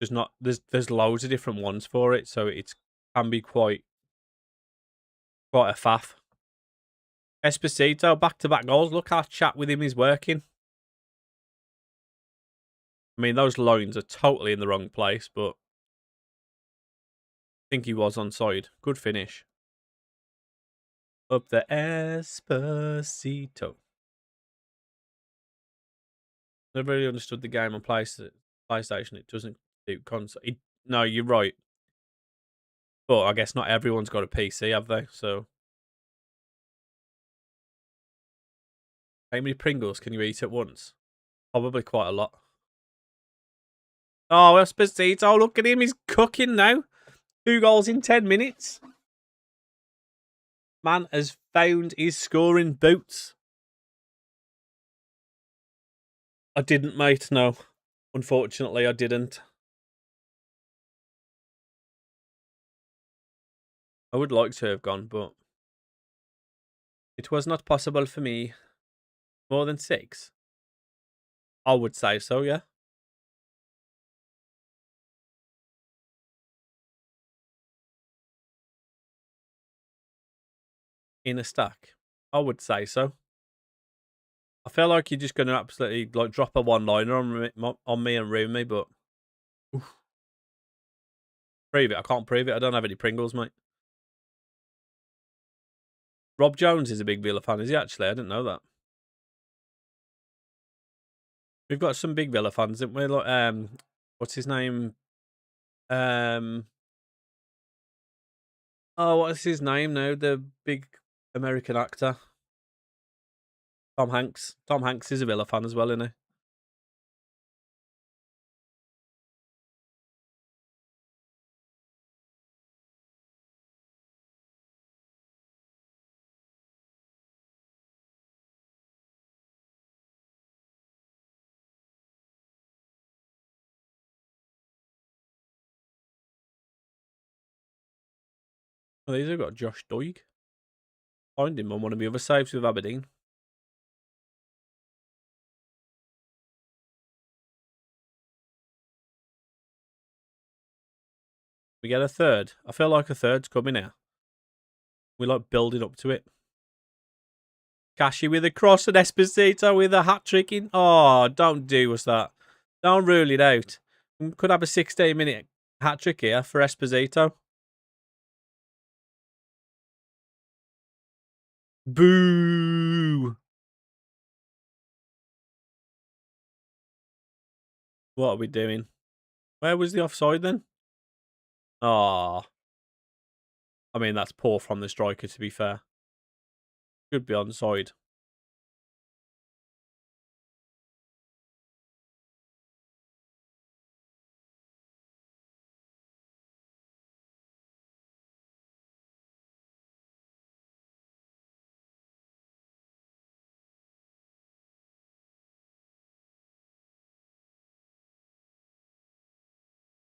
There's loads of different ones for it, so it can be quite a faff. Esposito, back-to-back goals. Look how chat with him is working. I mean, those lines are totally in the wrong place, but I think he was onside. Good finish. Up the Esposito. Never really understood the game on PlayStation. It doesn't do console. No, you're right. But I guess not everyone's got a PC, have they? So, how many Pringles can you eat at once? Probably quite a lot. Oh, Esposito, look at him. He's cooking now. 2 goals in 10 minutes. Man has found his scoring boots. I didn't, mate. No. Unfortunately, I didn't. I would like to have gone, but it was not possible for me. More than 6? I would say so, yeah. In a stack. I would say so. I feel like you're just going to absolutely like drop a one-liner on me and ruin me, but oof. Prove it. I can't prove it. I don't have any Pringles, mate. Rob Jones is a big Villa fan, is he actually? I didn't know that. We've got some big Villa fans, haven't we? Like, what's his name? What's his name now? The big American actor. Tom Hanks. Tom Hanks is a Villa fan as well, isn't he? Oh, these have got Josh Doig. Find him on one of the other saves with Aberdeen. We get a third. I feel like a third's coming now. We're like building up to it. Cashy with a cross and Esposito with a hat trick in. Oh, don't do us that. Don't rule it out. We could have a 16-minute hat trick here for Esposito. Boo! What are we doing? Where was the offside then? Oh. I mean, that's poor from the striker, to be fair. Should be onside.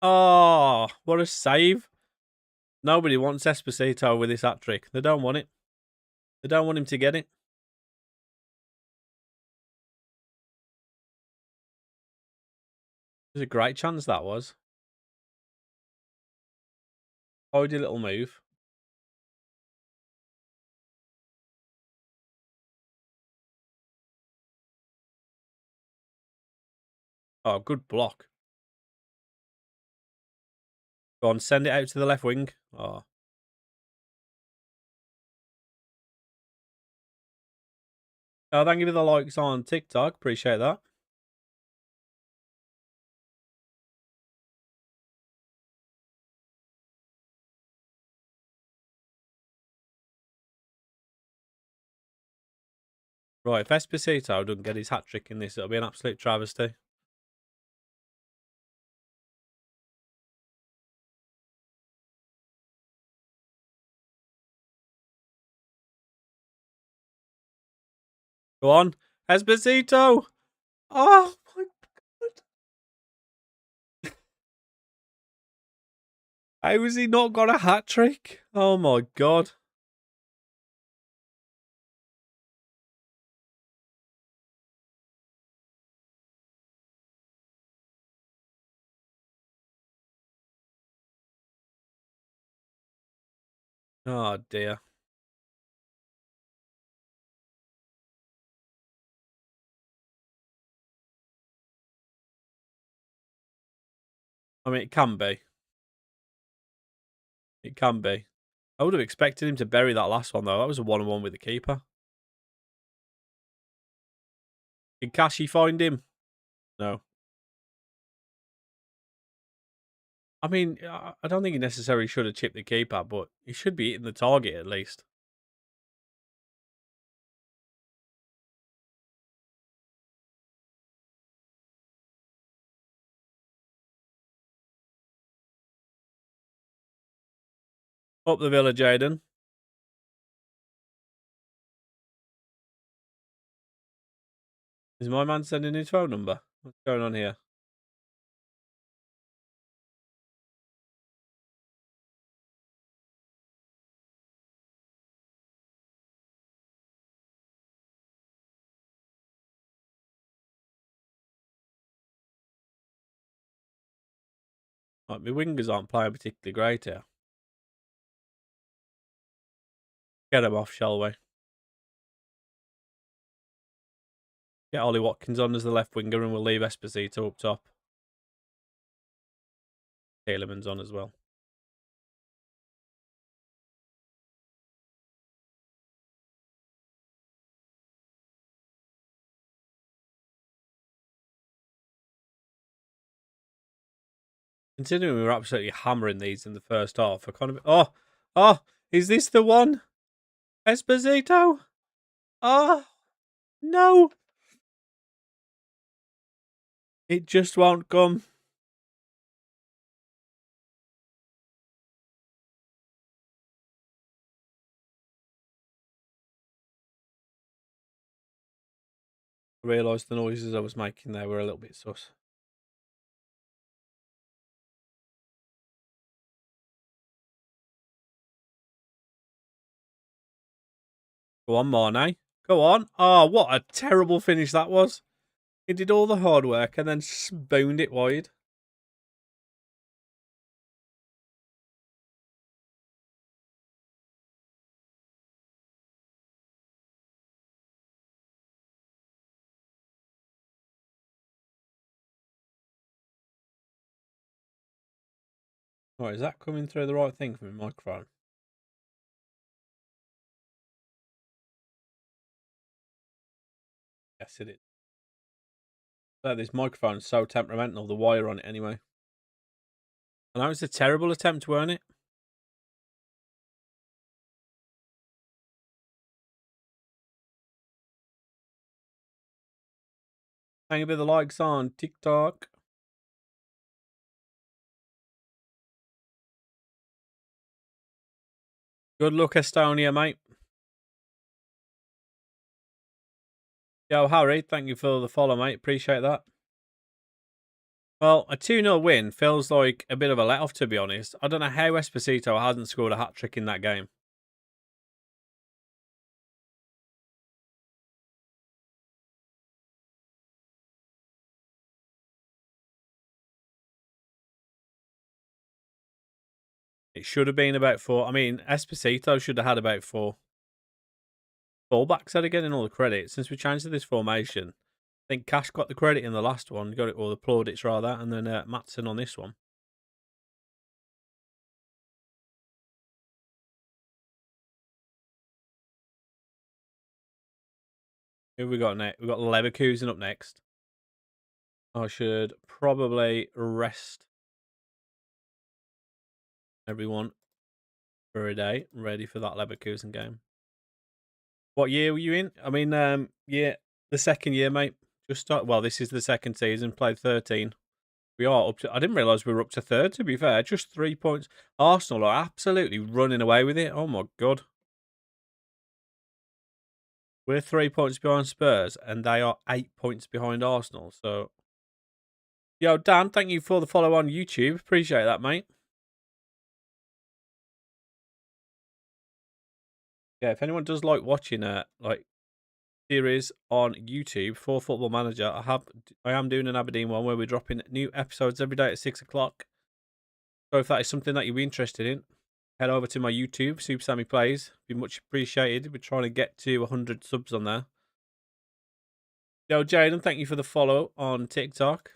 Oh, what a save. Nobody wants Esposito with this hat trick. They don't want it. They don't want him to get it. It was a great chance, that was. Oh, did a little move. Oh, good block. Go on, send it out to the left wing. Oh. Oh, thank you for the likes on TikTok. Appreciate that. Right, if Esposito doesn't get his hat trick in this, it'll be an absolute travesty. Go on, Esposito! Oh my god! How has he not got a hat trick? Oh my god! Oh dear. I mean, it can be. It can be. I would have expected him to bury that last one though. That was a 1-on-1 with the keeper. Did Kashi find him? No. I mean, I don't think he necessarily should have chipped the keeper, but he should be hitting the target at least. Up the Villa, Jaden. Is my man sending his phone number? What's going on here? Like, my wingers aren't playing particularly great here. Get him off, shall we? Get Ollie Watkins on as the left winger and we'll leave Esposito up top. Tielemans on as well. Considering we were absolutely hammering these in the first half, I kind of... Oh! Is this the one? Esposito? Oh! No! It just won't come. I realised the noises I was making there were a little bit sus. Go on, Mane. Go on. Oh, what a terrible finish that was. He did all the hard work and then spooned it wide. Right, is that coming through the right thing from my microphone? Yes, it is. This microphone's so temperamental, the wire on it anyway. I know it's a terrible attempt to earn it. Hang a bit of the likes on TikTok. Good luck, Estonia, mate. Yo, Harry, thank you for the follow, mate. Appreciate that. Well, a 2-0 win feels like a bit of a let-off, to be honest. I don't know how Esposito hasn't scored a hat-trick in that game. It should have been about 4. I mean, Esposito should have had about 4. Fullbacks are getting all the credit. Since we changed to this formation, I think Cash got the credit in the last one, got it, or the plaudits rather, and then Matson on this one. Who have we got next? We've got Leverkusen up next. I should probably rest everyone for a day, ready for that Leverkusen game. What year were you in? I mean, yeah, the second year, mate. Just start. Well, this is the second season. Played 13. We are up to. I didn't realise we were up to third. To be fair, just 3 points. Arsenal are absolutely running away with it. Oh my god, we're 3 points behind Spurs, and they are 8 points behind Arsenal. So, yo, Dan, thank you for the follow on YouTube. Appreciate that, mate. Yeah, if anyone does like watching like series on YouTube for Football Manager, I am doing an Aberdeen one where we're dropping new episodes every day at 6 o'clock. So if that is something that you'd be interested in, head over to my YouTube, Super Sammy Plays. Be much appreciated. We're trying to get to 100 subs on there. Yo, Jaden, thank you for the follow on TikTok.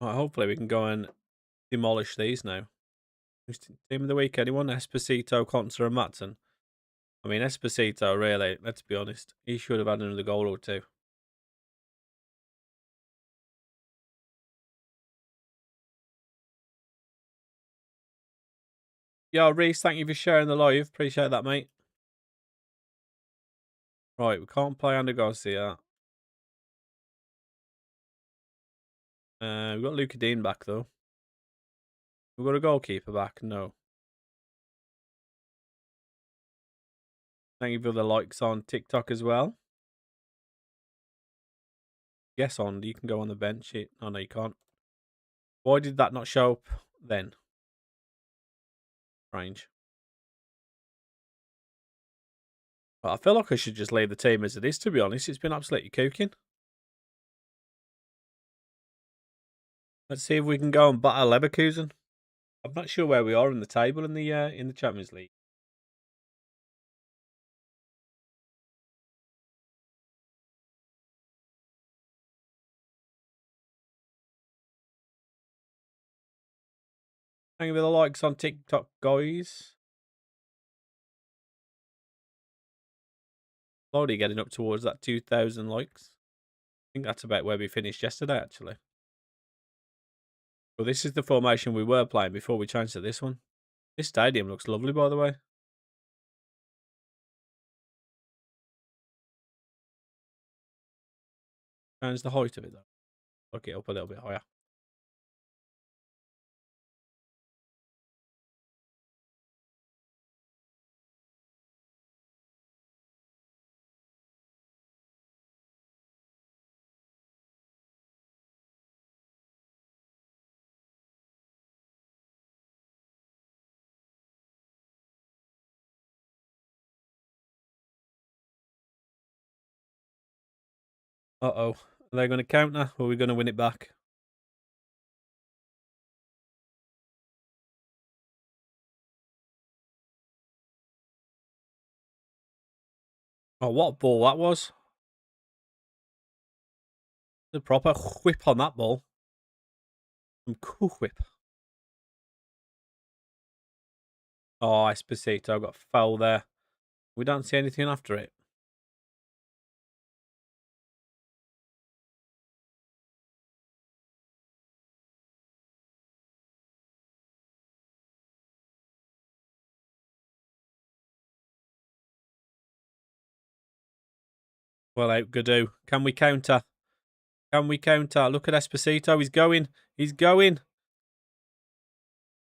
Right, hopefully we can go and demolish these now. Who's team of the week? Anyone? Esposito, Conser, and Matson. I mean, Esposito, really, let's be honest, he should have had another goal or two. Yo, Reese, thank you for sharing the live. Appreciate that, mate. Right, we can't play Andy Garcia. We've got Luca Dean back, though. We've got a goalkeeper back. No. Thank you for the likes on TikTok as well. Yes, on. You can go on the bench. Oh, no, you can't. Why did that not show up then? Strange. But I feel like I should just leave the team as it is, to be honest. It's been absolutely cooking. Let's see if we can go and battle Leverkusen. I'm not sure where we are in the table in the Champions League. Thank you for the likes on TikTok, guys. Slowly getting up towards that 2,000 likes. I think that's about where we finished yesterday, actually. Well, this is the formation we were playing before we changed to this one. This stadium looks lovely, by the way. Change the height of it, though. Look it up a little bit higher. Uh-oh. Are they going to counter, or are we going to win it back? Oh, what ball that was. The proper whip on that ball. Some cool whip. Oh, Esposito got foul there. We don't see anything after it. Well out, Godot. Can we counter? Can we counter? Look at Esposito. He's going. He's going.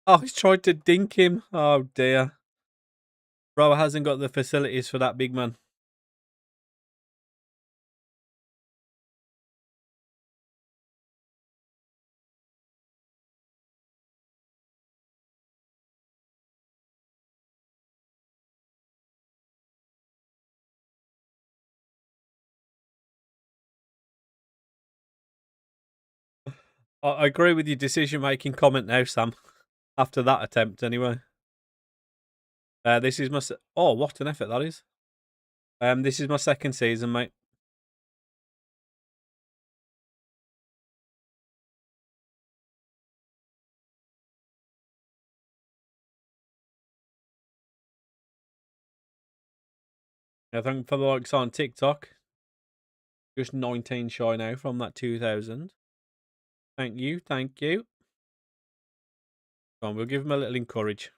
Oh, he's tried to dink him. Oh, dear. Bro hasn't got the facilities for that big man. I agree with your decision-making comment now, Sam. After that attempt, anyway. This is my... Oh, what an effort that is. This is my second season, mate. I think for the likes on TikTok, just 19 shy now from that 2,000. Thank you, thank you. Come on, we'll give him a little encourage.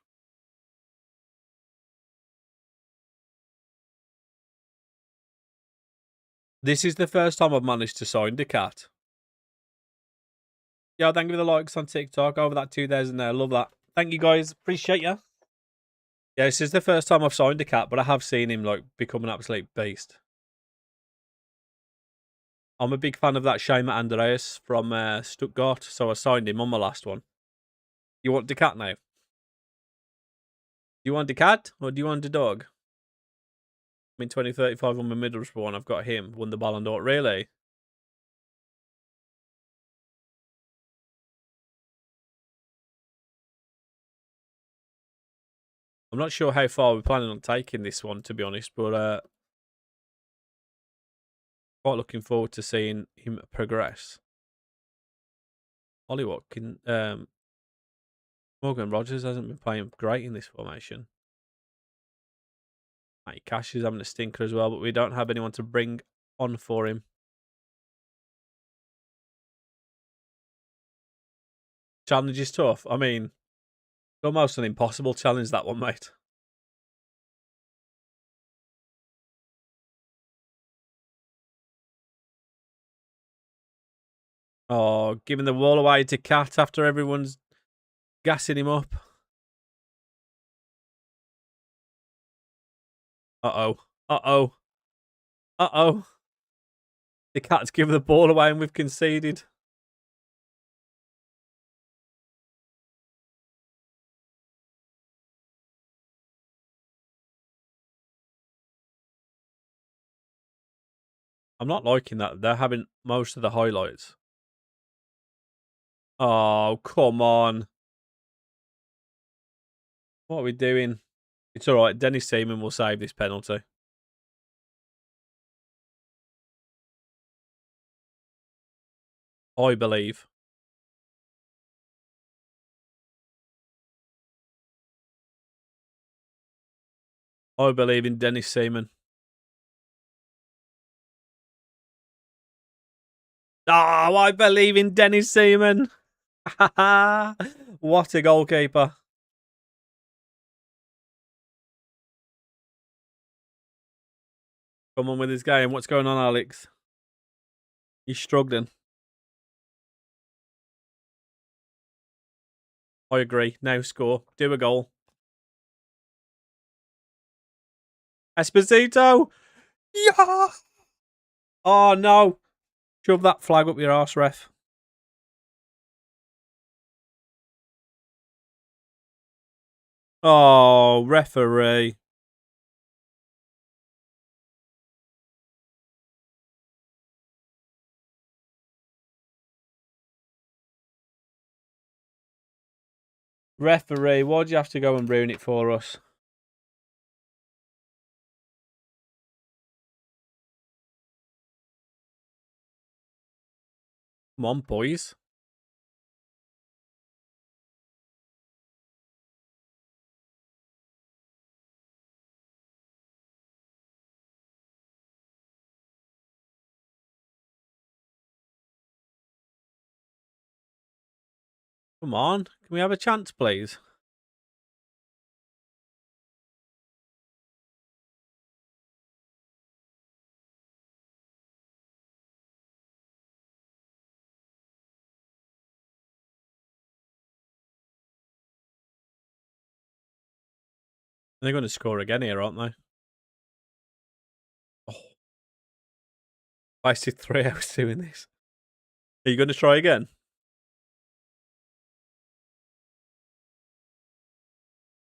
This is the first time I've managed to sign the cat. Yeah, thank you for the likes on TikTok. Over that 2,000 there. Love that. Thank you, guys. Appreciate you. Yeah, this is the first time I've signed a cat, but I have seen him like become an absolute beast. I'm a big fan of that Shema Andreas from Stuttgart, so I signed him on my last one. You want the cat now? Do you want the cat or do you want the dog? I'm in 2035 on my Middlesbrough one. I've got him. Won the Ballon d'Or. Really? I'm not sure how far we're planning on taking this one, to be honest, but quite looking forward to seeing him progress. Ollie Watkins, Morgan Rogers hasn't been playing great in this formation. Matty Cash is having a stinker as well, but we don't have anyone to bring on for him. Challenge is tough. I mean, almost an impossible challenge, that one, mate. Oh, giving the wall away to Cat after everyone's gassing him up. Uh-oh. Uh-oh. Uh-oh. The Cat's given the ball away and we've conceded. I'm not liking that. They're having most of the highlights. Oh, come on. What are we doing? It's all right. Dennis Seaman will save this penalty. I believe. I believe in Dennis Seaman. Oh, I believe in Dennis Seaman. What a goalkeeper. Come on with his game. What's going on, Alex? He's struggling. I agree. Now score. Do a goal. Esposito. Yeah. Oh, no. Shove that flag up your arse, ref. Oh, referee. Referee, why'd you have to go and ruin it for us? Come on, boys. Come on. Can we have a chance, please? They're going to score again here, aren't they? Oh. Wasted 3 hours doing this. Are you going to try again?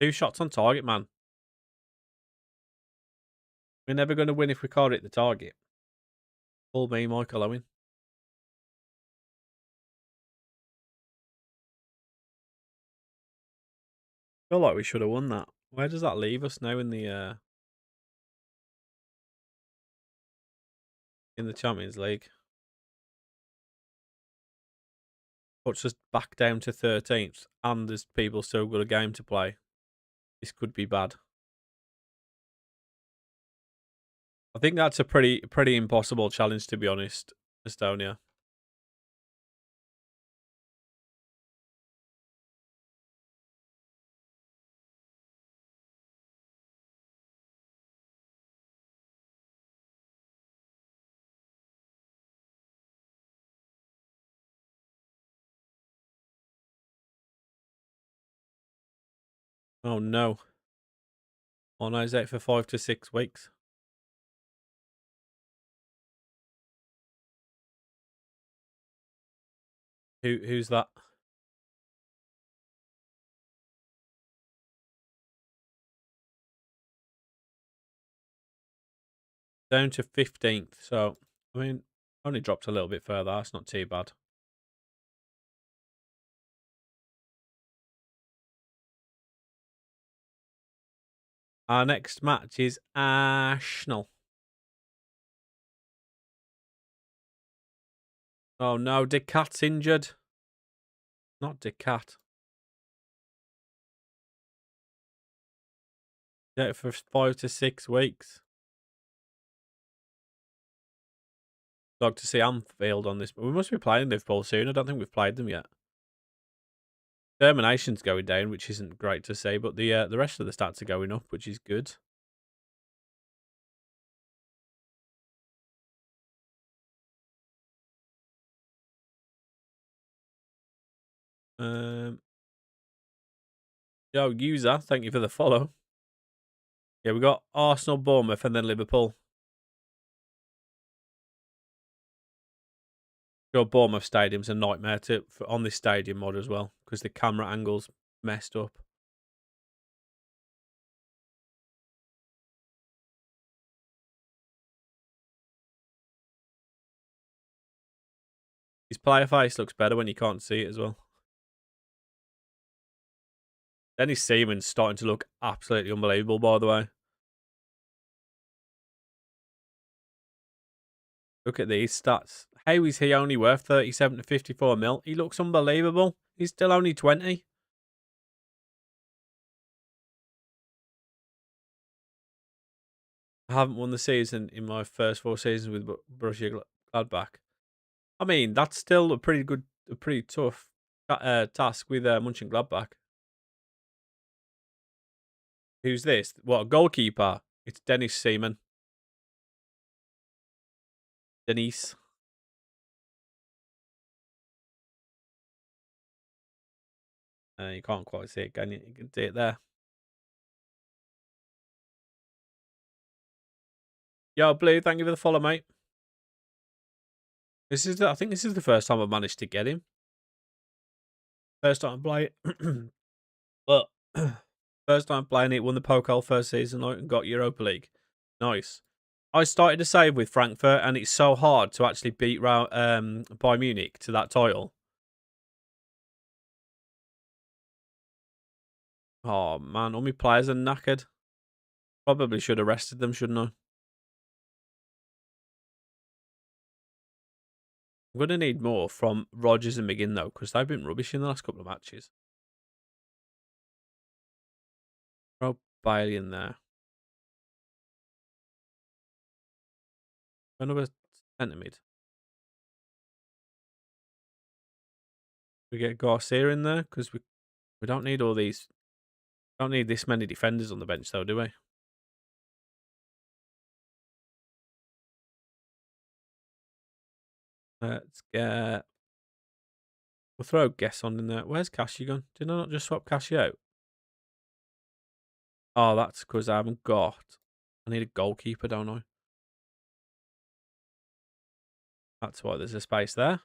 Two shots on target, man. We're never going to win if we can't hit the target. Call me Michael Owen. I feel like we should have won that. Where does that leave us now in the Champions League? Puts us back down to 13th, and there's people still got a game to play. This could be bad. I think that's a pretty impossible challenge, to be honest, Estonia. Oh no. Mono's out for 5 to 6 weeks. Who's that? Down to 15th. So, I mean, only dropped a little bit further. That's not too bad. Our next match is Arsenal. Oh no, Decat's injured. Not Decat. Yeah, for 5 to 6 weeks. Like to see Anfield on this, but we must be playing Liverpool soon. I don't think we've played them yet. Termination's going down, which isn't great to see, but the rest of the stats are going up, which is good. Yo, user, thank you for the follow. Yeah, we got Arsenal, Bournemouth, and then Liverpool. Your Bournemouth stadium's a nightmare on this stadium mod as well because the camera angle's messed up. His player face looks better when you can't see it as well. Dennis Seaman's starting to look absolutely unbelievable, by the way. Look at these stats. How is he only worth 37 to 54 mil? He looks unbelievable. He's still only 20. I haven't won the season in my first 4 seasons with Borussia Gladbach. I mean, that's still a pretty tough task with Mönchengladbach. Who's this? What, a goalkeeper? It's Dennis Seaman. Denise. You can't quite see it, can you? You can see it there. Yo, Blue, thank you for the follow, mate. I think this is the first time I've managed to get him. First time playing, but first time playing it, won the Pokal first season and got Europa League. Nice. I started to save with Frankfurt, and it's so hard to actually beat Bayern Munich to that title. Oh man, all my players are knackered. Probably should have rested them, shouldn't I? I'm going to need more from Rodgers and McGinn, though, because they've been rubbish in the last couple of matches. Throw Bailey in there. Another centre mid. We get Garcia in there, because we don't need all these. Don't need this many defenders on the bench, though, do we? Let's get. We'll throw Guess on in there. Where's Cashy gone? Did I not just swap Cashy out? Oh, that's because I haven't got. I need a goalkeeper, don't I? That's why there's a space there.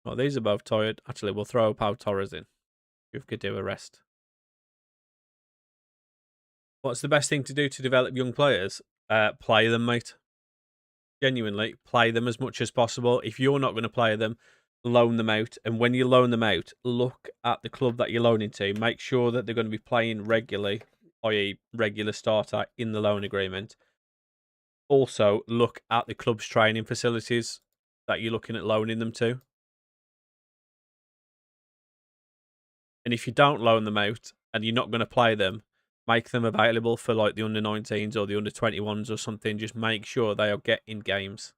Well, these are both tired. Actually, we'll throw Pau Torres in. If we could do a rest. What's the best thing to do to develop young players? Play them, mate. Genuinely, play them as much as possible. If you're not going to play them, loan them out. And when you loan them out, look at the club that you're loaning to. Make sure that they're going to be playing regularly, i.e., regular starter in the loan agreement. Also, look at the club's training facilities that you're looking at loaning them to. And if you don't loan them out and you're not going to play them, make them available for like the under-19s or the under-21s or something. Just make sure they are getting games.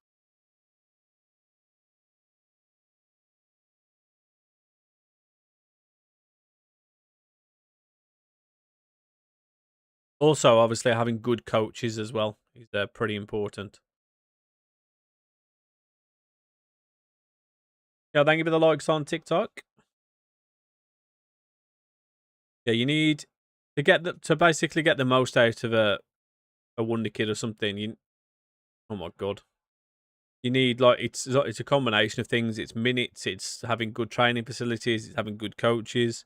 Also, obviously, having good coaches as well is pretty important. Yeah, thank you for the likes on TikTok. Yeah, you need To basically get the most out of a wonder kid or something. Oh my god, you need it's a combination of things. It's minutes. It's having good training facilities. It's having good coaches.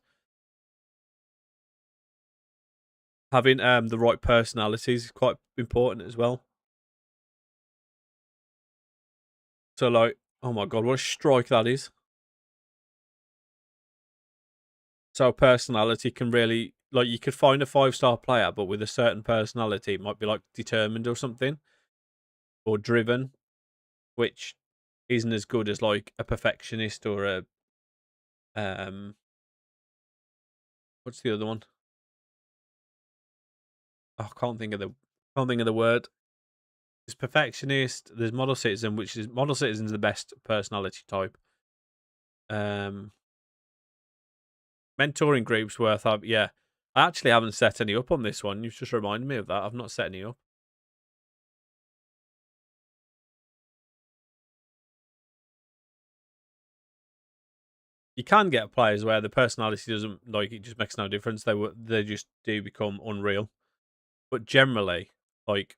Having the right personalities is quite important as well. So oh my god, what a strike that is! So personality can really you could find a 5-star player, but with a certain personality, it might be determined or something, or driven, which isn't as good as a perfectionist or a um. What's the other one? Oh, I can't think of the word. There's perfectionist. There's model citizen, which is model citizen is the best personality type. Um, Mentoring groups worth up. Yeah, I actually haven't set any up on this one. You've just reminded me of that. I've not set any up. You can get players where the personality doesn't it just makes no difference. They just do become unreal. But generally, like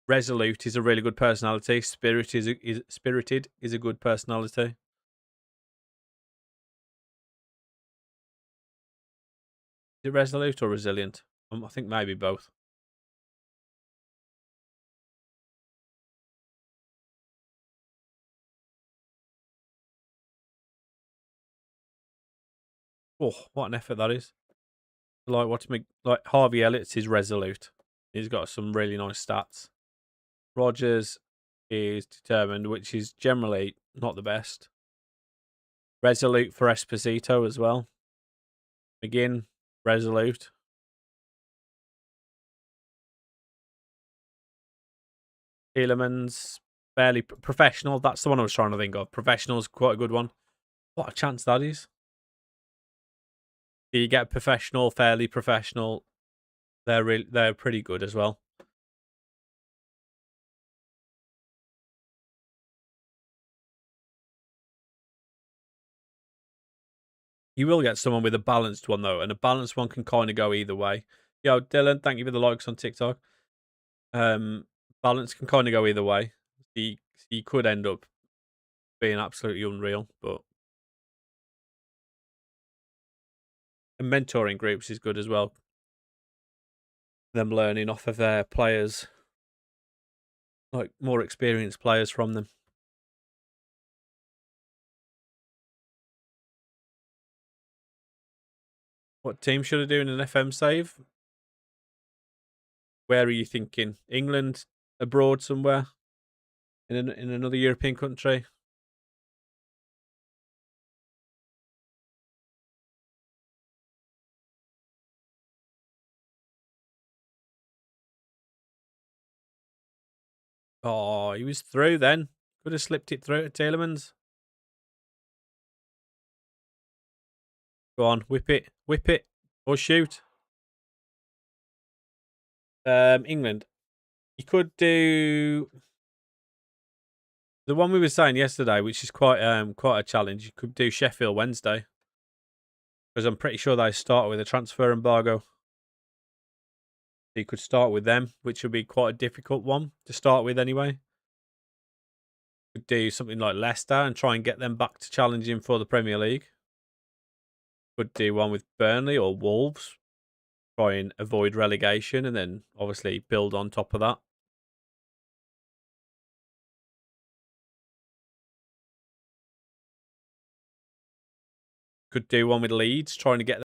resolute is a really good personality. Spirited is a good personality. Is it resolute or resilient? I think maybe both. Oh, what an effort that is! Harvey Elliott's is resolute. He's got some really nice stats. Rogers is determined, which is generally not the best. Resolute for Esposito as well. McGinn, resolute. Tielemans, fairly professional. That's the one I was trying to think of. Professional's quite a good one. What a chance that is. You get professional, fairly professional. They're pretty good as well. You will get someone with a balanced one though, and a balanced one can kind of go either way. Yo, Dylan, thank you for the likes on TikTok. Balance can kind of go either way. He could end up being absolutely unreal, but and mentoring groups is good as well. Them learning off of their players, like more experienced players from them. What team should I do in an FM save? Where are you thinking? England, abroad somewhere, in another European country? Oh, he was through then. Could have slipped it through to Tielemans. Go on, whip it, or shoot. England. You could do the one we were saying yesterday, which is quite a challenge. You could do Sheffield Wednesday because I'm pretty sure they start with a transfer embargo. You could start with them, which would be quite a difficult one to start with anyway. Could do something like Leicester and try and get them back to challenging for the Premier League. Could do one with Burnley or Wolves, try and avoid relegation, and then obviously build on top of that. Could do one with Leeds, trying to get